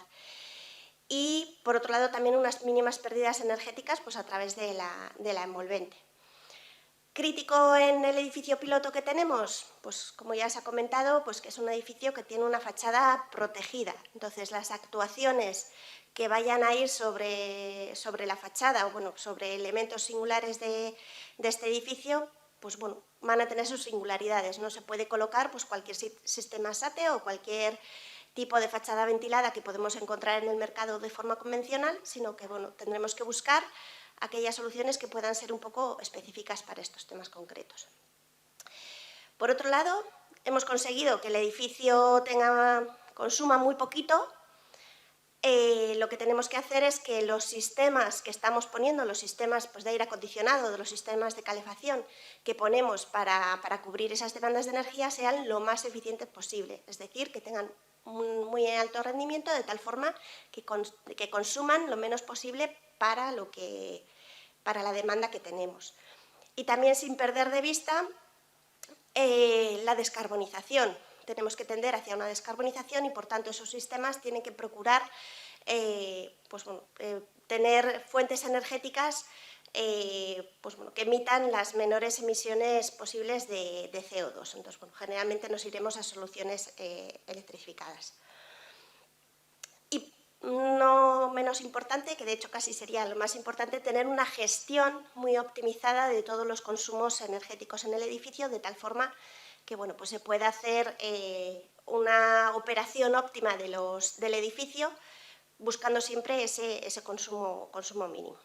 Y, por otro lado, también unas mínimas pérdidas energéticas pues, a través de la envolvente. ¿Crítico en el edificio piloto que tenemos? Pues, como ya se ha comentado, pues, que es un edificio que tiene una fachada protegida. Entonces, las actuaciones que vayan a ir sobre la fachada o bueno, sobre elementos singulares de este edificio, pues, bueno, van a tener sus singularidades. No se puede colocar pues, cualquier sistema SATE o cualquier tipo de fachada ventilada que podemos encontrar en el mercado de forma convencional, sino que bueno, tendremos que buscar aquellas soluciones que puedan ser un poco específicas para estos temas concretos. Por otro lado, hemos conseguido que el edificio consuma muy poquito. Lo que tenemos que hacer es que los sistemas que estamos poniendo, los sistemas pues, de aire acondicionado, de los sistemas de calefacción que ponemos para cubrir esas demandas de energía sean lo más eficientes posible, es decir, que tengan un muy alto rendimiento de tal forma que consuman lo menos posible para la demanda que tenemos. Y también sin perder de vista la descarbonización. Tenemos que tender hacia una descarbonización y, por tanto, esos sistemas tienen que procurar pues, bueno, tener fuentes energéticas pues, bueno, que emitan las menores emisiones posibles de CO2. Entonces, bueno, generalmente nos iremos a soluciones electrificadas. Y no menos importante, que de hecho casi sería lo más importante, tener una gestión muy optimizada de todos los consumos energéticos en el edificio, de tal forma que bueno, pues se pueda hacer una operación óptima del edificio, buscando siempre ese consumo mínimo.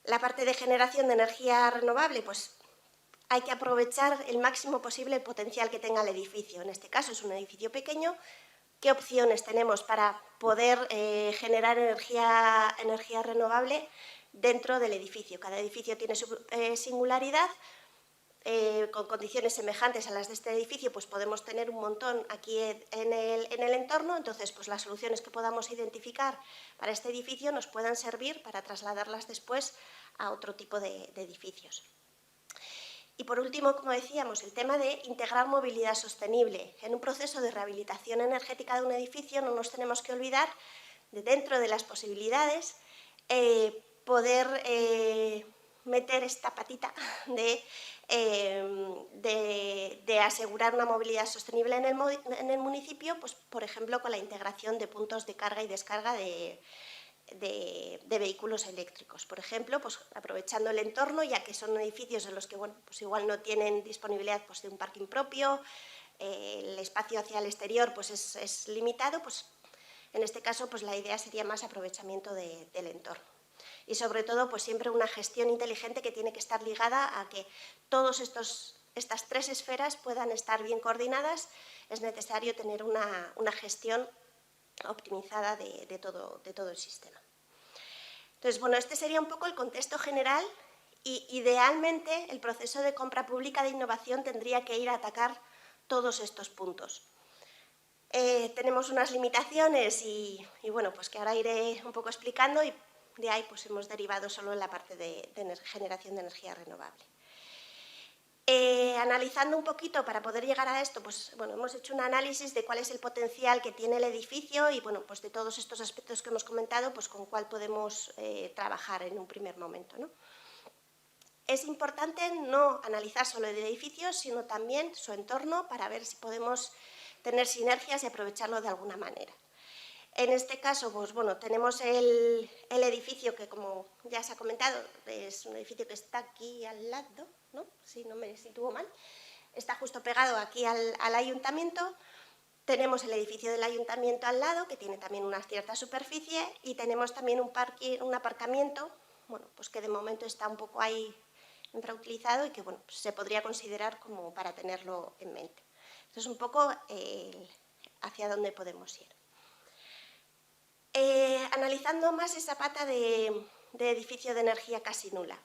La parte de generación de energía renovable, pues hay que aprovechar el máximo posible el potencial que tenga el edificio. En este caso es un edificio pequeño. ¿Qué opciones tenemos para poder generar energía renovable dentro del edificio? Cada edificio tiene su singularidad. Con condiciones semejantes a las de este edificio, pues podemos tener un montón aquí en el entorno. Entonces, pues las soluciones que podamos identificar para este edificio nos puedan servir para trasladarlas después a otro tipo de edificios. Y por último, como decíamos, el tema de integrar movilidad sostenible. En un proceso de rehabilitación energética de un edificio no nos tenemos que olvidar de, dentro de las posibilidades, poder meter esta patita de asegurar una movilidad sostenible en el municipio, pues, por ejemplo, con la integración de puntos de carga y descarga de vehículos eléctricos. Por ejemplo, pues aprovechando el entorno, ya que son edificios en los que bueno, pues igual no tienen disponibilidad pues, de un parking propio, el espacio hacia el exterior pues es limitado, pues en este caso pues la idea sería más aprovechamiento del entorno. Y sobre todo pues siempre una gestión inteligente que tiene que estar ligada a que todas estas tres esferas puedan estar bien coordinadas. Es necesario tener una gestión optimizada de todo el sistema. Entonces, bueno, este sería un poco el contexto general y idealmente el proceso de compra pública de innovación tendría que ir a atacar todos estos puntos. Tenemos unas limitaciones y bueno, pues que ahora iré un poco explicando y de ahí pues hemos derivado solo en la parte de generación de energía renovable. Analizando un poquito para poder llegar a esto, pues bueno, hemos hecho un análisis de cuál es el potencial que tiene el edificio y bueno, pues de todos estos aspectos que hemos comentado, pues con cuál podemos trabajar en un primer momento, ¿no? Es importante no analizar solo el edificio, sino también su entorno para ver si podemos tener sinergias y aprovecharlo de alguna manera. En este caso, pues bueno, tenemos el edificio que, como ya se ha comentado, es un edificio que está aquí al lado, ¿no? Si no me sitúo mal, está justo pegado aquí al ayuntamiento. Tenemos el edificio del ayuntamiento al lado, que tiene también una cierta superficie, y tenemos también un aparcamiento, bueno, pues que de momento está un poco ahí infrautilizado y que bueno, pues se podría considerar como para tenerlo en mente. Esto es un poco hacia dónde podemos ir. Analizando más esa pata de edificio de energía casi nula.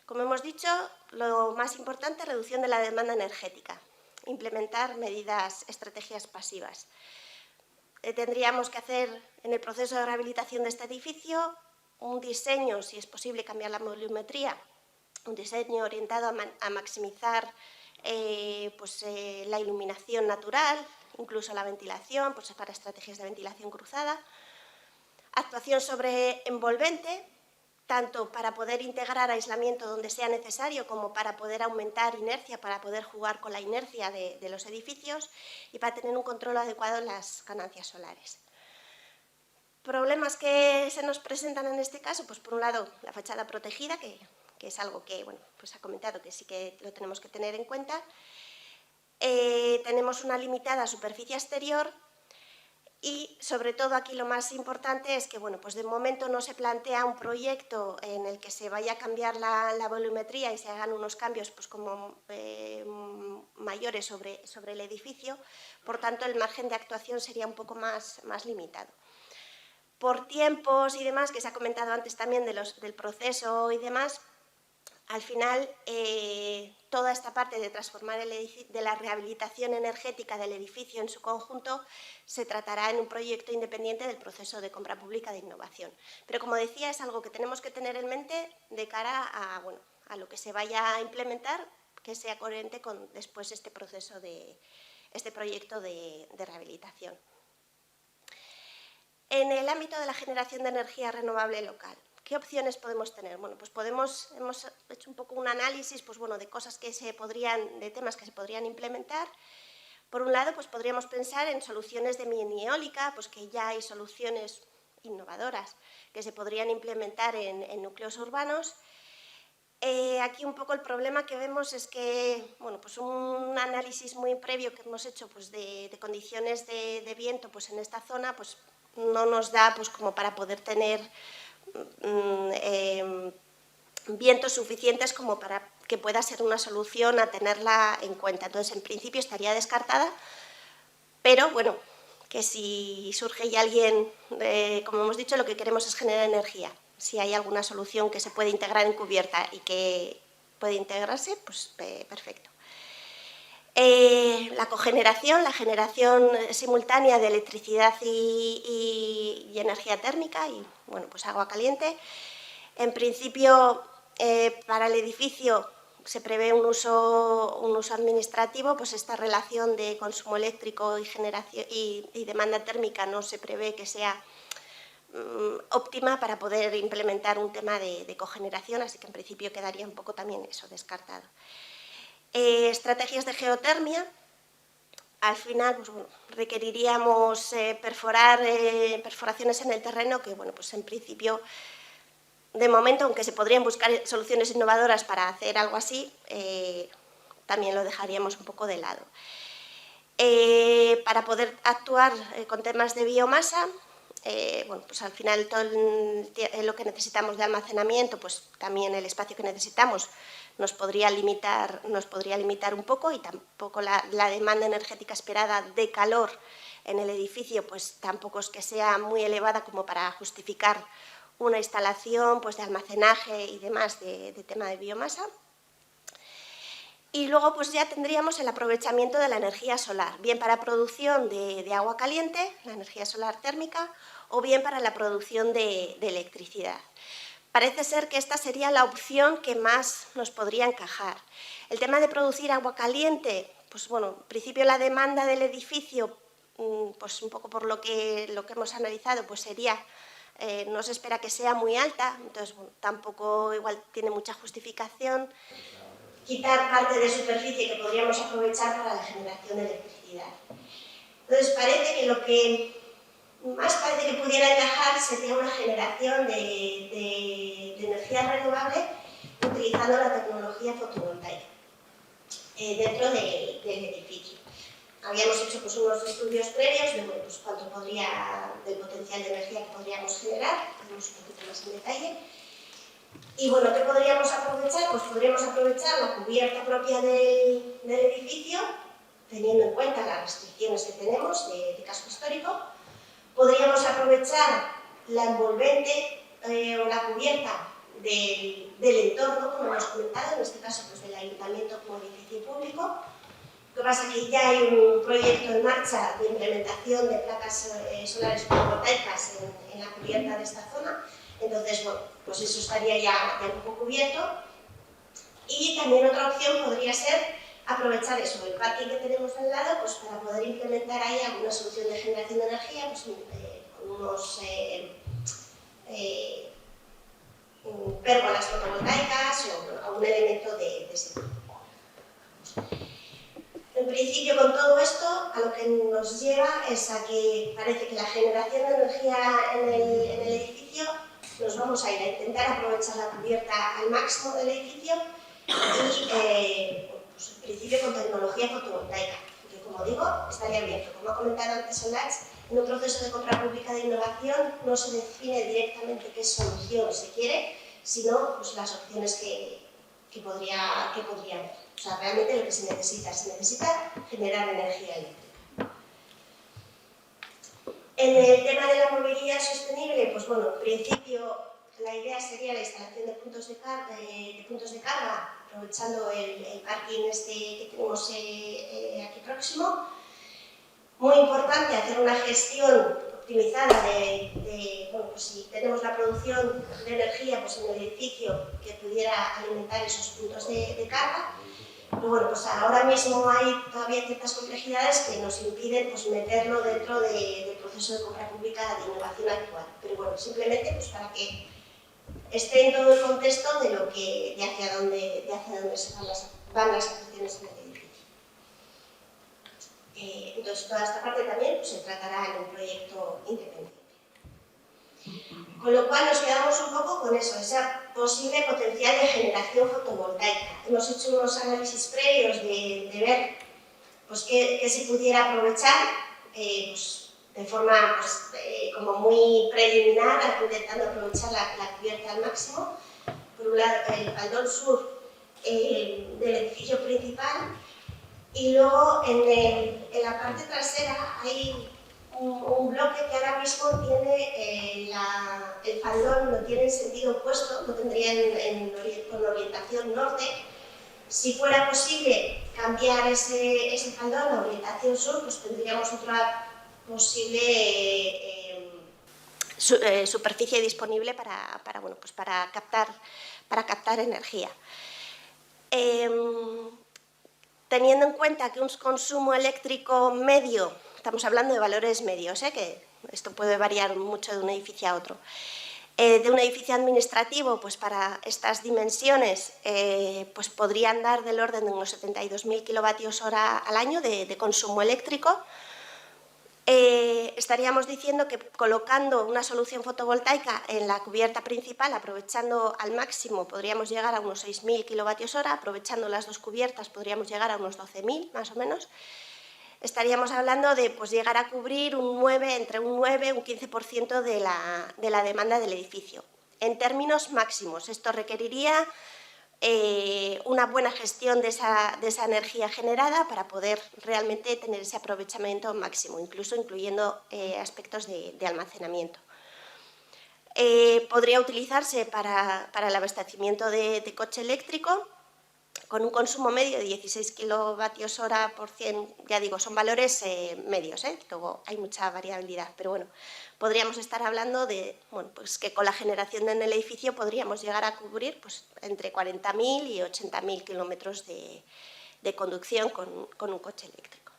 Como hemos dicho, lo más importante es reducción de la demanda energética, implementar estrategias pasivas. Tendríamos que hacer en el proceso de rehabilitación de este edificio un diseño, si es posible cambiar la volumetría, un diseño orientado a maximizar la iluminación natural, incluso la ventilación, pues para estrategias de ventilación cruzada. Actuación sobre envolvente, tanto para poder integrar aislamiento donde sea necesario como para poder aumentar inercia, para poder jugar con la inercia de los edificios y para tener un control adecuado en las ganancias solares. Problemas que se nos presentan en este caso, pues por un lado la fachada protegida, que es algo que bueno, pues ha comentado que sí que lo tenemos que tener en cuenta. Tenemos una limitada superficie exterior y sobre todo aquí lo más importante es que bueno, pues de momento no se plantea un proyecto en el que se vaya a cambiar la volumetría y se hagan unos cambios pues como mayores sobre el edificio, por tanto el margen de actuación sería un poco más limitado. Por tiempos y demás, que se ha comentado antes también del proceso y demás, al final, toda esta parte de transformar de la rehabilitación energética del edificio en su conjunto se tratará en un proyecto independiente del proceso de compra pública de innovación. Pero, como decía, es algo que tenemos que tener en mente de cara a lo que se vaya a implementar, que sea coherente con después este proyecto de rehabilitación. En el ámbito de la generación de energía renovable local, ¿qué opciones podemos tener? Bueno, pues hemos hecho un poco un análisis pues bueno, de temas que se podrían implementar. Por un lado, pues podríamos pensar en soluciones de mini eólica, pues que ya hay soluciones innovadoras que se podrían implementar en núcleos urbanos. Aquí un poco el problema que vemos es que bueno, pues un análisis muy previo que hemos hecho pues de condiciones de viento pues en esta zona pues no nos da pues como para poder tener vientos suficientes como para que pueda ser una solución a tenerla en cuenta. Entonces, en principio estaría descartada, pero bueno, que si surge ya alguien, como hemos dicho, lo que queremos es generar energía. Si hay alguna solución que se puede integrar en cubierta y que puede integrarse, pues perfecto. La cogeneración, la generación simultánea de electricidad y energía térmica y bueno, pues agua caliente. En principio, para el edificio se prevé un uso administrativo, pues esta relación de consumo eléctrico y demanda térmica no se prevé que sea óptima para poder implementar un tema de cogeneración, así que en principio quedaría un poco también eso descartado. Estrategias de geotermia. al final pues, bueno, requeriríamos perforaciones en el terreno que, bueno, pues en principio, de momento, aunque se podrían buscar soluciones innovadoras para hacer algo así, también lo dejaríamos un poco de lado. Para poder actuar con temas de biomasa, bueno, pues al final todo lo que necesitamos de almacenamiento, pues también el espacio que necesitamos nos podría limitar un poco, y tampoco la demanda energética esperada de calor en el edificio pues tampoco es que sea muy elevada como para justificar una instalación pues, de almacenaje y demás de tema de biomasa. Y luego pues ya tendríamos el aprovechamiento de la energía solar, bien para producción de agua caliente, la energía solar térmica, o bien para la producción de electricidad. Parece ser que esta sería la opción que más nos podría encajar. El tema de producir agua caliente, pues bueno, en principio la demanda del edificio, pues un poco por lo que hemos analizado, pues sería, no se espera que sea muy alta, entonces bueno, tampoco igual tiene mucha justificación quitar parte de superficie que podríamos aprovechar para la generación de electricidad. Entonces parece que lo que más parece que pudiera encajar sería una generación de energía renovable utilizando la tecnología fotovoltaica dentro del edificio. Habíamos hecho pues, unos estudios previos de bueno, pues, cuánto del potencial de energía que podríamos generar, tenemos un poquito más en detalle. Y bueno, ¿qué podríamos aprovechar? Pues podríamos aprovechar la cubierta propia del edificio, teniendo en cuenta las restricciones que tenemos de casco histórico. Podríamos aprovechar la envolvente o la cubierta del entorno, como hemos comentado, en este caso pues, del ayuntamiento como edificio público. Lo que pasa es que ya hay un proyecto en marcha de implementación de placas solares fotovoltaicas en la cubierta de esta zona. Entonces, bueno, pues eso estaría ya un poco cubierto. Y también otra opción podría ser aprovechar eso, el parking que tenemos al lado, pues para poder implementar ahí alguna solución de generación de energía, pues con unos pérgolas fotovoltaicas o algún elemento de ese tipo. En principio, con todo esto, a lo que nos lleva es a que parece que la generación de energía en el edificio nos vamos a ir a intentar aprovechar la cubierta al máximo del edificio y, pues, en principio, con tecnología fotovoltaica, que, como digo, estaría bien, pero como ha comentado antes Solange, en un proceso de compra pública de innovación no se define directamente qué solución se quiere, sino pues, las opciones que podría haber. O sea, realmente lo que se necesita generar energía eléctrica. En el tema de la movilidad sostenible, pues bueno, en principio la idea sería la instalación de puntos de carga, aprovechando el parking que tenemos aquí próximo. Muy importante hacer una gestión optimizada bueno, pues si tenemos la producción de energía pues en el edificio que pudiera alimentar esos puntos de carga. Pero bueno, pues ahora mismo hay todavía ciertas complejidades que nos impiden pues, meterlo dentro del proceso de compra pública de innovación actual. Pero bueno, simplemente pues, para que esté en todo el contexto de hacia dónde van las actuaciones en el edificio. Entonces, toda esta parte también pues, se tratará en un proyecto independiente. Con lo cual nos quedamos un poco con eso, esa posible potencial de generación fotovoltaica. Hemos hecho unos análisis previos de ver pues, qué se pudiera aprovechar pues, de forma pues, como muy preliminar, intentando aprovechar la cubierta al máximo. Por un lado, el faldón sur del edificio principal y luego en la parte trasera hay un bloque que ahora mismo tiene el faldón, lo tiene en sentido opuesto, lo tendría con orientación norte. Si fuera posible cambiar ese faldón a orientación sur, pues tendríamos otra posible superficie disponible bueno, pues para captar energía. Teniendo en cuenta que un consumo eléctrico medio, estamos hablando de valores medios, que esto puede variar mucho de un edificio a otro, de un edificio administrativo, pues para estas dimensiones, pues podrían dar del orden de unos 72.000 kilovatios hora al año de consumo eléctrico. Estaríamos diciendo que colocando una solución fotovoltaica en la cubierta principal, aprovechando al máximo, podríamos llegar a unos 6.000 kilovatios hora, aprovechando las dos cubiertas podríamos llegar a unos 12.000 más o menos. Estaríamos hablando de pues, llegar a cubrir entre un 9 y un 15% de la demanda del edificio. En términos máximos, esto requeriría una buena gestión de esa energía generada para poder realmente tener ese aprovechamiento máximo, incluso incluyendo aspectos de almacenamiento. Podría utilizarse para el abastecimiento de coche eléctrico, con un consumo medio de 16 kilovatios hora por 100, ya digo, son valores medios, luego hay mucha variabilidad, pero bueno, podríamos estar hablando de pues que con la generación en el edificio podríamos llegar a cubrir pues, entre 40.000 y 80.000 kilómetros de conducción con un coche eléctrico.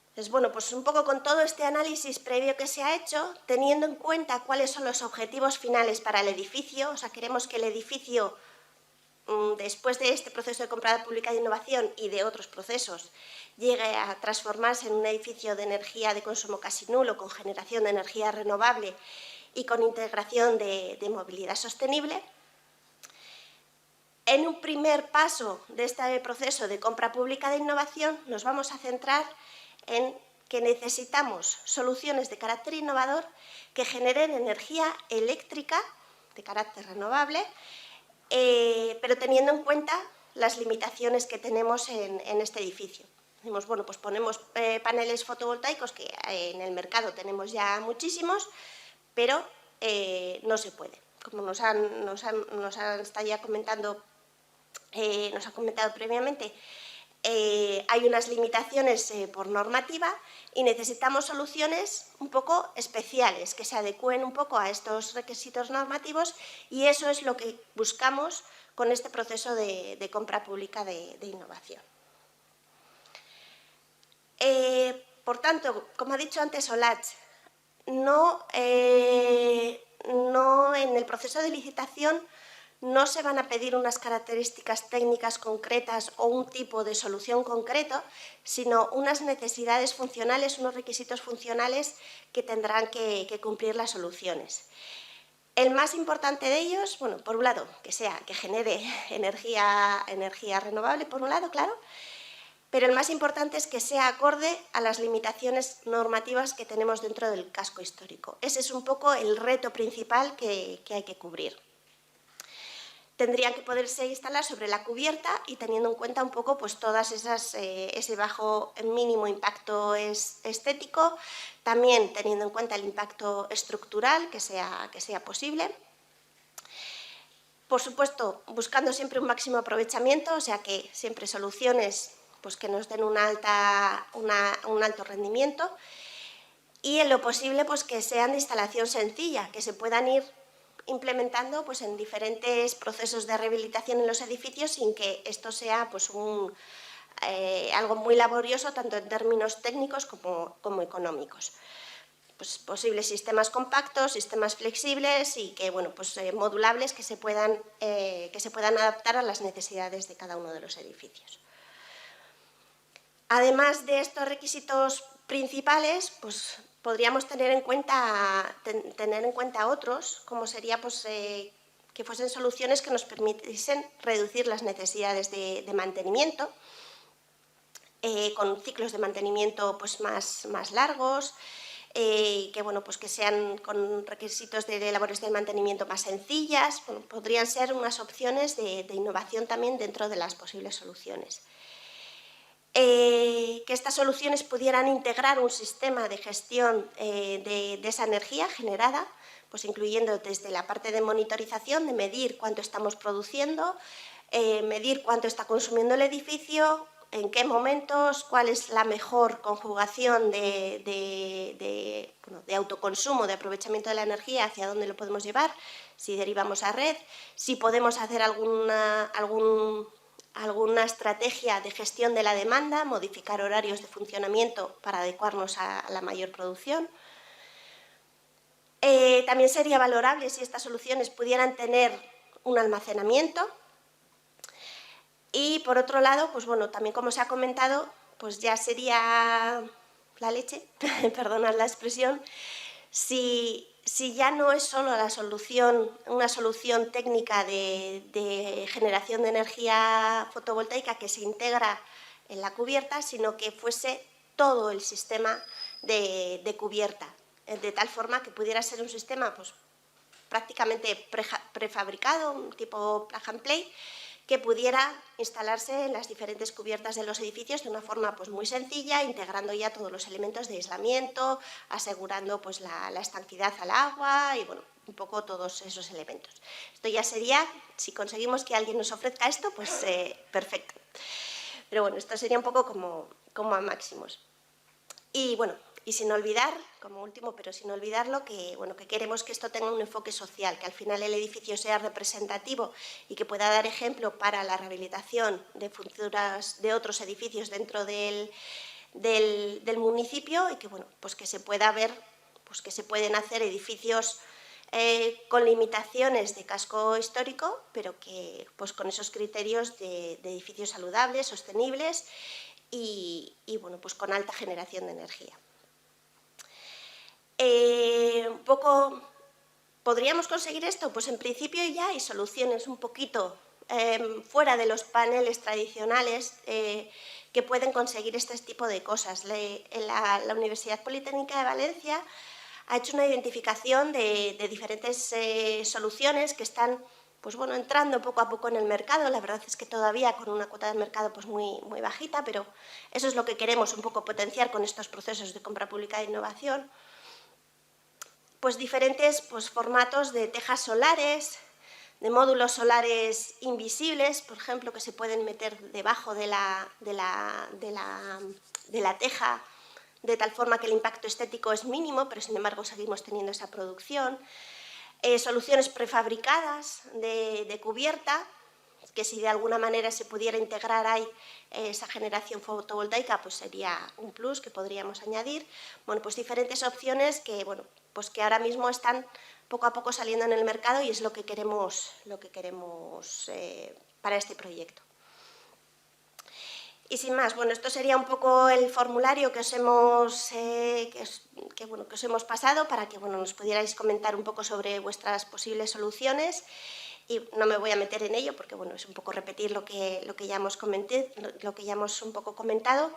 Entonces, bueno, pues un poco con todo este análisis previo que se ha hecho, teniendo en cuenta cuáles son los objetivos finales para el edificio, o sea, queremos que el edificio, después de este proceso de compra pública de innovación y de otros procesos, llegue a transformarse en un edificio de energía de consumo casi nulo, con generación de energía renovable y con integración de movilidad sostenible. En un primer paso de este proceso de compra pública de innovación nos vamos a centrar en que necesitamos soluciones de carácter innovador que generen energía eléctrica de carácter renovable, pero teniendo en cuenta las limitaciones que tenemos en este edificio. Decimos, bueno, pues ponemos paneles fotovoltaicos que en el mercado tenemos ya muchísimos, pero no se puede. Como nos ha comentado previamente, hay unas limitaciones por normativa y necesitamos soluciones un poco especiales que se adecúen un poco a estos requisitos normativos, y eso es lo que buscamos con este proceso de compra pública de innovación. Por tanto, como ha dicho antes Olatz, no en el proceso de licitación no se van a pedir unas características técnicas concretas o un tipo de solución concreto, sino unas necesidades funcionales, unos requisitos funcionales que tendrán que cumplir las soluciones. El más importante de ellos, bueno, por un lado, que genere energía renovable, por un lado, claro, pero el más importante es que sea acorde a las limitaciones normativas que tenemos dentro del casco histórico. Ese es un poco el reto principal que hay que cubrir. Tendrían que poderse instalar sobre la cubierta y teniendo en cuenta un poco pues, todas ese bajo mínimo impacto estético, también teniendo en cuenta el impacto estructural que sea posible. Por supuesto, buscando siempre un máximo aprovechamiento, o sea que siempre soluciones pues, que nos den un alto rendimiento, y en lo posible pues, que sean de instalación sencilla, que se puedan ir implementando pues, en diferentes procesos de rehabilitación en los edificios sin que esto sea pues, algo muy laborioso tanto en términos técnicos como económicos. Pues, posibles sistemas compactos, sistemas flexibles y que, bueno, pues, modulables que se puedan adaptar a las necesidades de cada uno de los edificios. Además de estos requisitos principales, pues, podríamos tener en cuenta otros, como sería pues, que fuesen soluciones que nos permitiesen reducir las necesidades de mantenimiento, con ciclos de mantenimiento pues, más largos, que, bueno, pues, que sean con requisitos de labores de mantenimiento más sencillas. Bueno, podrían ser unas opciones de innovación también dentro de las posibles soluciones. Que estas soluciones pudieran integrar un sistema de gestión de esa energía generada, pues incluyendo desde la parte de monitorización, de medir cuánto estamos produciendo, medir cuánto está consumiendo el edificio, en qué momentos, cuál es la mejor conjugación de autoconsumo, de aprovechamiento de la energía, hacia dónde lo podemos llevar, si derivamos a red, si podemos hacer alguna estrategia de gestión de la demanda, modificar horarios de funcionamiento para adecuarnos a la mayor producción. También sería valorable si estas soluciones pudieran tener un almacenamiento. Y por otro lado, pues bueno, también como se ha comentado, pues ya sería la leche, perdonad la expresión, si ya no es solo una solución técnica de generación de energía fotovoltaica que se integra en la cubierta, sino que fuese todo el sistema de cubierta, de tal forma que pudiera ser un sistema pues, prácticamente prefabricado, un tipo plug and play, que pudiera instalarse en las diferentes cubiertas de los edificios de una forma pues, muy sencilla, integrando ya todos los elementos de aislamiento, asegurando pues, la estanquidad al agua y bueno, un poco todos esos elementos. Esto ya sería, si conseguimos que alguien nos ofrezca esto, pues perfecto. Pero bueno, esto sería un poco como a máximos. Y bueno, y sin olvidar, como último, pero sin olvidarlo, que queremos que esto tenga un enfoque social, que al final el edificio sea representativo y que pueda dar ejemplo para la rehabilitación de otros edificios dentro del municipio y que, bueno, pues que se pueda ver pues que se pueden hacer edificios con limitaciones de casco histórico, pero que pues con esos criterios de edificios saludables, sostenibles y bueno, pues con alta generación de energía. Un poco, ¿podríamos conseguir esto? Pues en principio ya hay soluciones un poquito fuera de los paneles tradicionales que pueden conseguir este tipo de cosas. La Universidad Politécnica de Valencia ha hecho una identificación de diferentes soluciones que están pues bueno, entrando poco a poco en el mercado. La verdad es que todavía con una cuota de mercado pues muy bajita, pero eso es lo que queremos un poco potenciar con estos procesos de compra pública de innovación. Pues diferentes pues, formatos de tejas solares, de módulos solares invisibles, por ejemplo, que se pueden meter debajo de la teja, de tal forma que el impacto estético es mínimo, pero sin embargo seguimos teniendo esa producción. Soluciones prefabricadas de cubierta, que si de alguna manera se pudiera integrar ahí esa generación fotovoltaica, pues sería un plus que podríamos añadir. Bueno, pues diferentes opciones que, bueno, pues que ahora mismo están poco a poco saliendo en el mercado y es lo que queremos para este proyecto. Y sin más, bueno, esto sería un poco el formulario que os hemos pasado para que bueno, nos pudierais comentar un poco sobre vuestras posibles soluciones. Y no me voy a meter en ello porque bueno, es un poco repetir lo que ya hemos un poco comentado.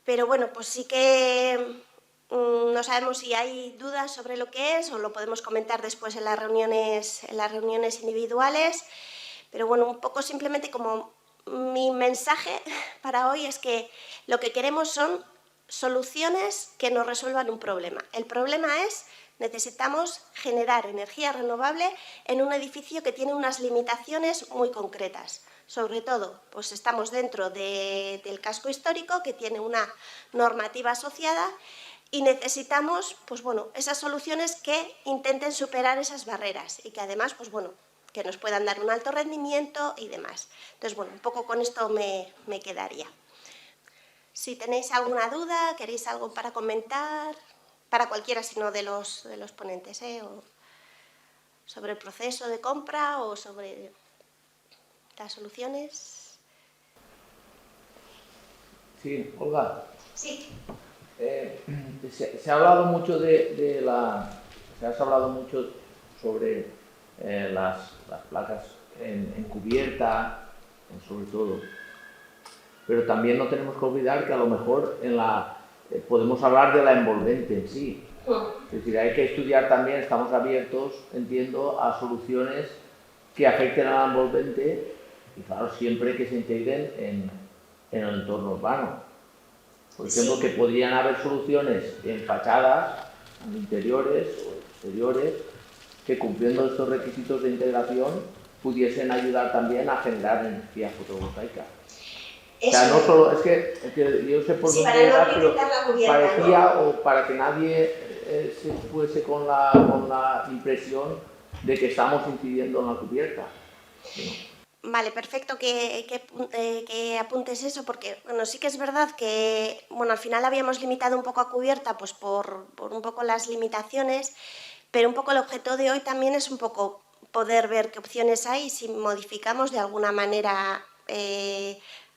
Pero bueno, pues sí que no sabemos si hay dudas sobre lo que es o lo podemos comentar después en las reuniones individuales. Pero bueno, un poco simplemente como mi mensaje para hoy es que lo que queremos son soluciones que nos resuelvan un problema. El problema es necesitamos generar energía renovable en un edificio que tiene unas limitaciones muy concretas. Sobre todo, pues estamos dentro del casco histórico que tiene una normativa asociada y necesitamos pues bueno, esas soluciones que intenten superar esas barreras y que además pues bueno, que nos puedan dar un alto rendimiento y demás. Entonces, bueno, un poco con esto me quedaría. Si tenéis alguna duda, queréis algo para comentar, para cualquiera sino de los ponentes, o sobre el proceso de compra o sobre las soluciones. Sí, Olga. Sí. Se ha hablado mucho has hablado mucho sobre las placas en cubierta, sobre todo. Pero también no tenemos que olvidar que a lo mejor podemos hablar de la envolvente en sí. Es decir, hay que estudiar también, estamos abiertos, entiendo, a soluciones que afecten a la envolvente y claro, siempre que se integren en el entorno urbano. Por ejemplo, que podrían haber soluciones en fachadas, en interiores o exteriores, que cumpliendo estos requisitos de integración pudiesen ayudar también a generar energía fotovoltaica. O sea, no solo, es que yo sé por dónde era, pero parecía, o para que nadie se fuese con la impresión de que estamos incidiendo en la cubierta. ¿Sí? Vale, perfecto que apuntes eso, porque bueno, sí que es verdad que bueno, al final habíamos limitado un poco a cubierta pues por un poco las limitaciones, pero un poco el objeto de hoy también es un poco poder ver qué opciones hay y si modificamos de alguna manera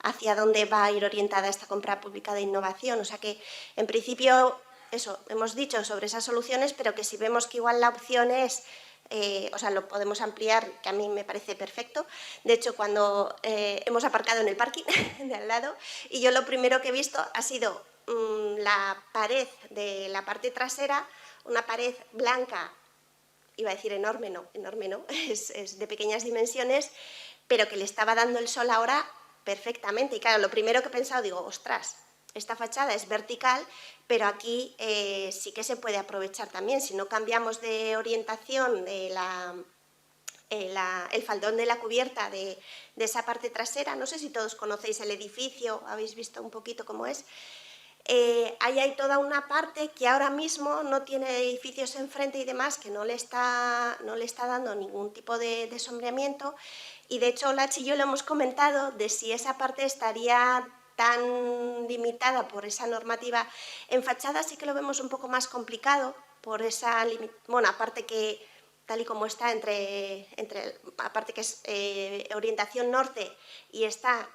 hacia dónde va a ir orientada esta compra pública de innovación. O sea que, en principio, eso, hemos dicho sobre esas soluciones, pero que si vemos que igual la opción es, o sea, lo podemos ampliar, que a mí me parece perfecto. De hecho, cuando hemos aparcado en el parking de al lado, y yo lo primero que he visto ha sido la pared de la parte trasera, una pared blanca, iba a decir enorme no, es de pequeñas dimensiones, pero que le estaba dando el sol ahora perfectamente. Y claro, lo primero que he pensado, digo, ostras, esta fachada es vertical, pero aquí sí que se puede aprovechar también. Si no cambiamos de orientación el faldón de la cubierta de esa parte trasera, no sé si todos conocéis el edificio, habéis visto un poquito cómo es. Ahí hay toda una parte que ahora mismo no tiene edificios enfrente y demás, que no le está dando ningún tipo de sombreamiento, y de hecho Lachi y yo lo hemos comentado de si esa parte estaría tan limitada por esa normativa. En fachada sí que lo vemos un poco más complicado por esa, bueno, aparte que tal y como está aparte que es orientación norte y está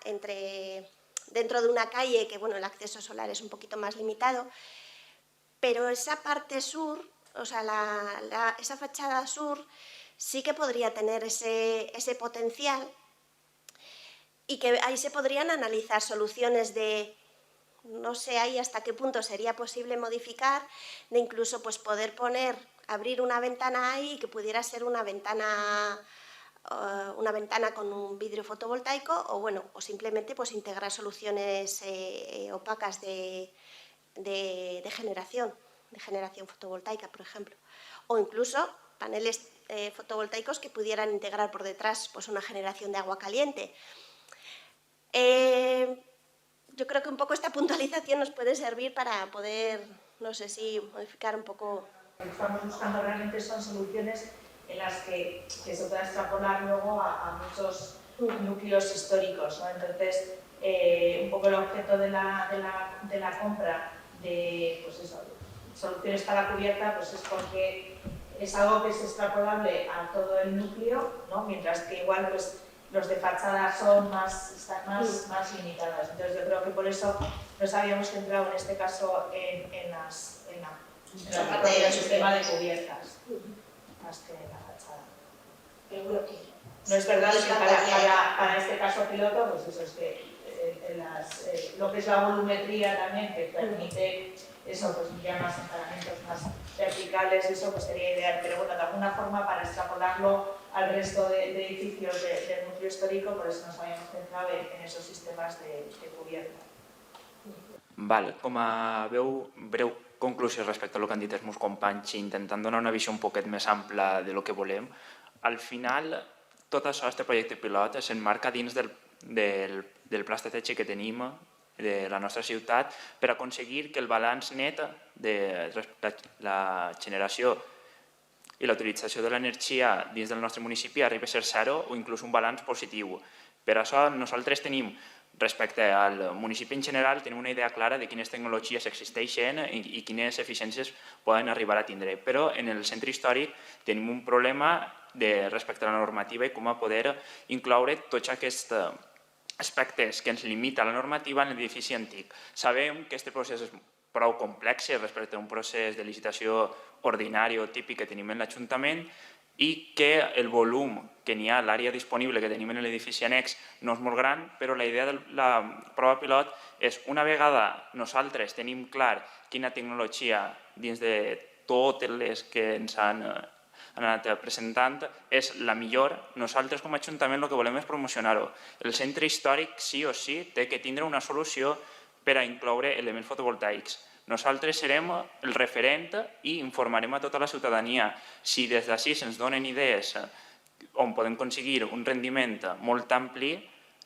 dentro de una calle que, bueno, el acceso solar es un poquito más limitado, pero esa parte sur, o sea, esa fachada sur sí que podría tener ese potencial, y que ahí se podrían analizar soluciones de, no sé ahí hasta qué punto sería posible modificar, de incluso pues poder abrir una ventana ahí que pudiera ser una ventana con un vidrio fotovoltaico, o bueno, o simplemente pues integrar soluciones opacas de generación fotovoltaica, por ejemplo, o incluso paneles fotovoltaicos que pudieran integrar por detrás pues una generación de agua caliente. Yo creo que un poco esta puntualización nos puede servir para poder, no sé si modificar un poco. Lo que estamos buscando realmente son soluciones en las que se pueda extrapolar luego a muchos núcleos históricos, ¿no? Entonces, un poco el objeto de la compra de pues eso, soluciones para cubierta pues es porque es algo que es extrapolable a todo el núcleo, ¿no? Mientras que igual pues los de fachada están más limitadas. Entonces yo creo que por eso nos habíamos centrado en este caso en la parte del sistema de cubiertas, más que en la fachada. No es verdad que para este caso piloto, pues eso es que lo que es la volumetría también, que permite eso, pues ya más encaramientos más verticales, eso pues sería ideal, pero bueno, de alguna forma para extrapolarlo al resto de edificios del núcleo histórico, por eso nos habíamos centrado en esos sistemas de cubierta. Vale, com a breu conclusió respecte a lo que han dit els meus companys, intentant donar una visió un poquet més ampla de lo que volem, al final tot això, aquest projecte pilot, s'emmarca dins del pla estratègic que tenim de la nostra ciutat per aconseguir que el balanç net de la generació i la utilització de l'energia dins del nostre municipi arribi a ser zero o inclús un balanç positiu. Per això nosaltres tenim, respecte al municipi en general, tenim una idea clara de quines tecnologies existeixen i quines eficiències poden arribar a tindre. Però en el centre històric tenim un problema respecte a la normativa i com a poder incloure tots aquests aspectes que ens limita la normativa en l'edifici antic. Sabem que aquest procés és prou complex respecte a un procés de licitació ordinari o típic que tenim en l'Ajuntament i que el volum que n'hi ha, l'àrea disponible que tenim en l'edifici annex no és molt gran, però la idea de la prova pilot és, una vegada nosaltres tenim clar quina tecnologia dins de totes les que ens han anat presentant és la millor, nosaltres com a Ajuntament el que volem és promocionar-ho. El centre històric sí o sí té que tindre una solució per a incloure elements fotovoltaics. Nosaltres serem el referent i informarem a tota la ciutadania. Si des d'ací se'ns donen idees on podem aconseguir un rendiment molt ampli,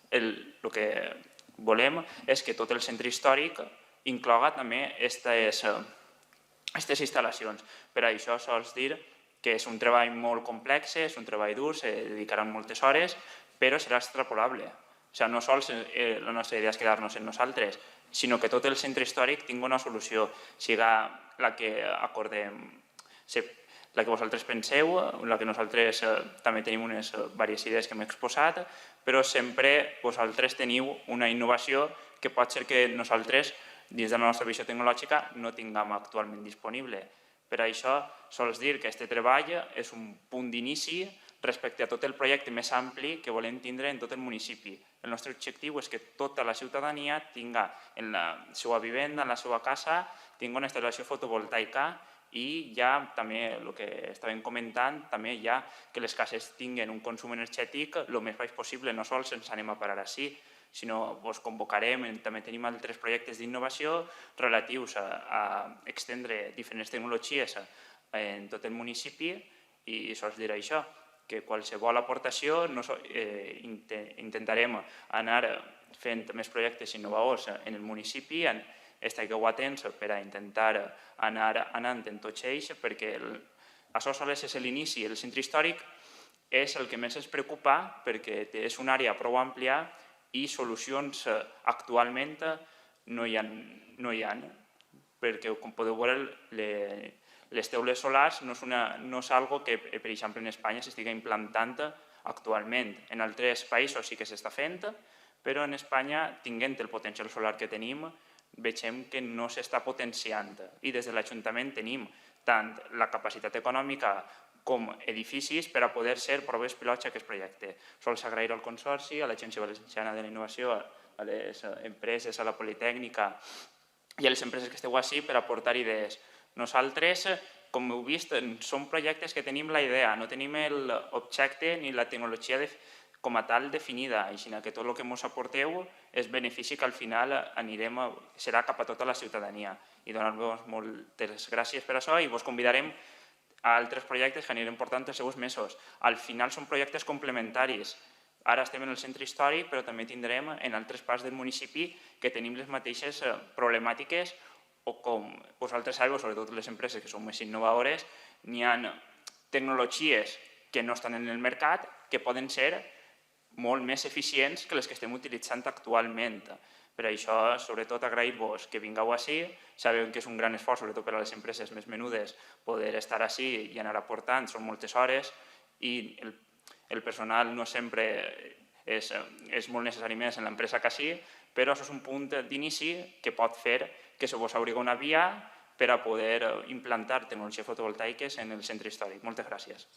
el que volem és que tot el centre històric incloga també aquestes instal·lacions. Per això sols dir que és un treball molt complex, és un treball dur, se dedicaran moltes hores, però serà extrapolable. O sigui, no sols la nostra idea és quedar-nos en nosaltres, sinó que tot el centre històric tingui una solució, siga la que acordem, la que vosaltres penseu, la que nosaltres també tenim unes diverses idees que hem exposat, però sempre vosaltres teniu una innovació que pot ser que nosaltres, dins de la nostra visió tecnològica, no tinguem actualment disponible. Per això, sols dir que aquest treball és un punt d'inici respecte a tot el projecte més ampli que volem tindre en tot el municipi. El nostre objectiu és que tota la ciutadania tinga en la seva vivenda, en la seva casa, tingui una instal·lació fotovoltaica i ja també, el que estàvem comentant, també ja que les cases tinguin un consum energètic el més baix possible, no sols ens anem a parar així, sinó vos convocarem, també tenim altres projectes d'innovació relatius a extendre diferents tecnologies en tot el municipi i sols dir això, que qualsevol aportació intentarem anar fent més projectes innovadors en el municipi, estigueu atents per a intentar anar anant en tots ells, perquè això sols és l'inici. El centre històric és el que més ens preocupa perquè és una àrea prou àmplia i solucions actualment no hi ha, perquè com podeu veure les teules solars no és algo que, per exemple, en Espanya s'estigui implantant actualment. En altres països sí que s'està fent, però en Espanya, tinguent el potencial solar que tenim, veiem que no s'està potenciant. I des de l'Ajuntament tenim tant la capacitat econòmica com edificis per a poder ser proves pilots d'aquest projecte. Sols agrair al Consorci, a l'Agència Valenciana de la Innovació, a les empreses, a la Politècnica i a les empreses que esteu així per aportar idees. Nosaltres, com heu vist, són projectes que tenim la idea, no tenim l'objecte ni la tecnologia com a tal definida, així que tot el que ens aporteu és benefici que al final serà cap a tota la ciutadania. I donar-vos moltes gràcies per això i vos convidarem a altres projectes que anirem portant els següents mesos. Al final són projectes complementaris. Ara estem en el centre històric, però també tindrem en altres parts del municipi que tenim les mateixes problemàtiques o com vosaltres sabeu, sobretot les empreses que són més innovadores, n'hi ha tecnologies que no estan en el mercat que poden ser molt més eficients que les que estem utilitzant actualment. Per això, sobretot, agrair-vos que vingueu així. Sabeu que és un gran esforç, sobretot per a les empreses més menudes, poder estar així i anar aportant. Són moltes hores i el personal no sempre és molt necessari més en l'empresa que sí, però això és un punt d'inici que pot fer que se vos obri una via per a poder implantar tecnologies fotovoltaiques en el centre històric. Moltes gràcies.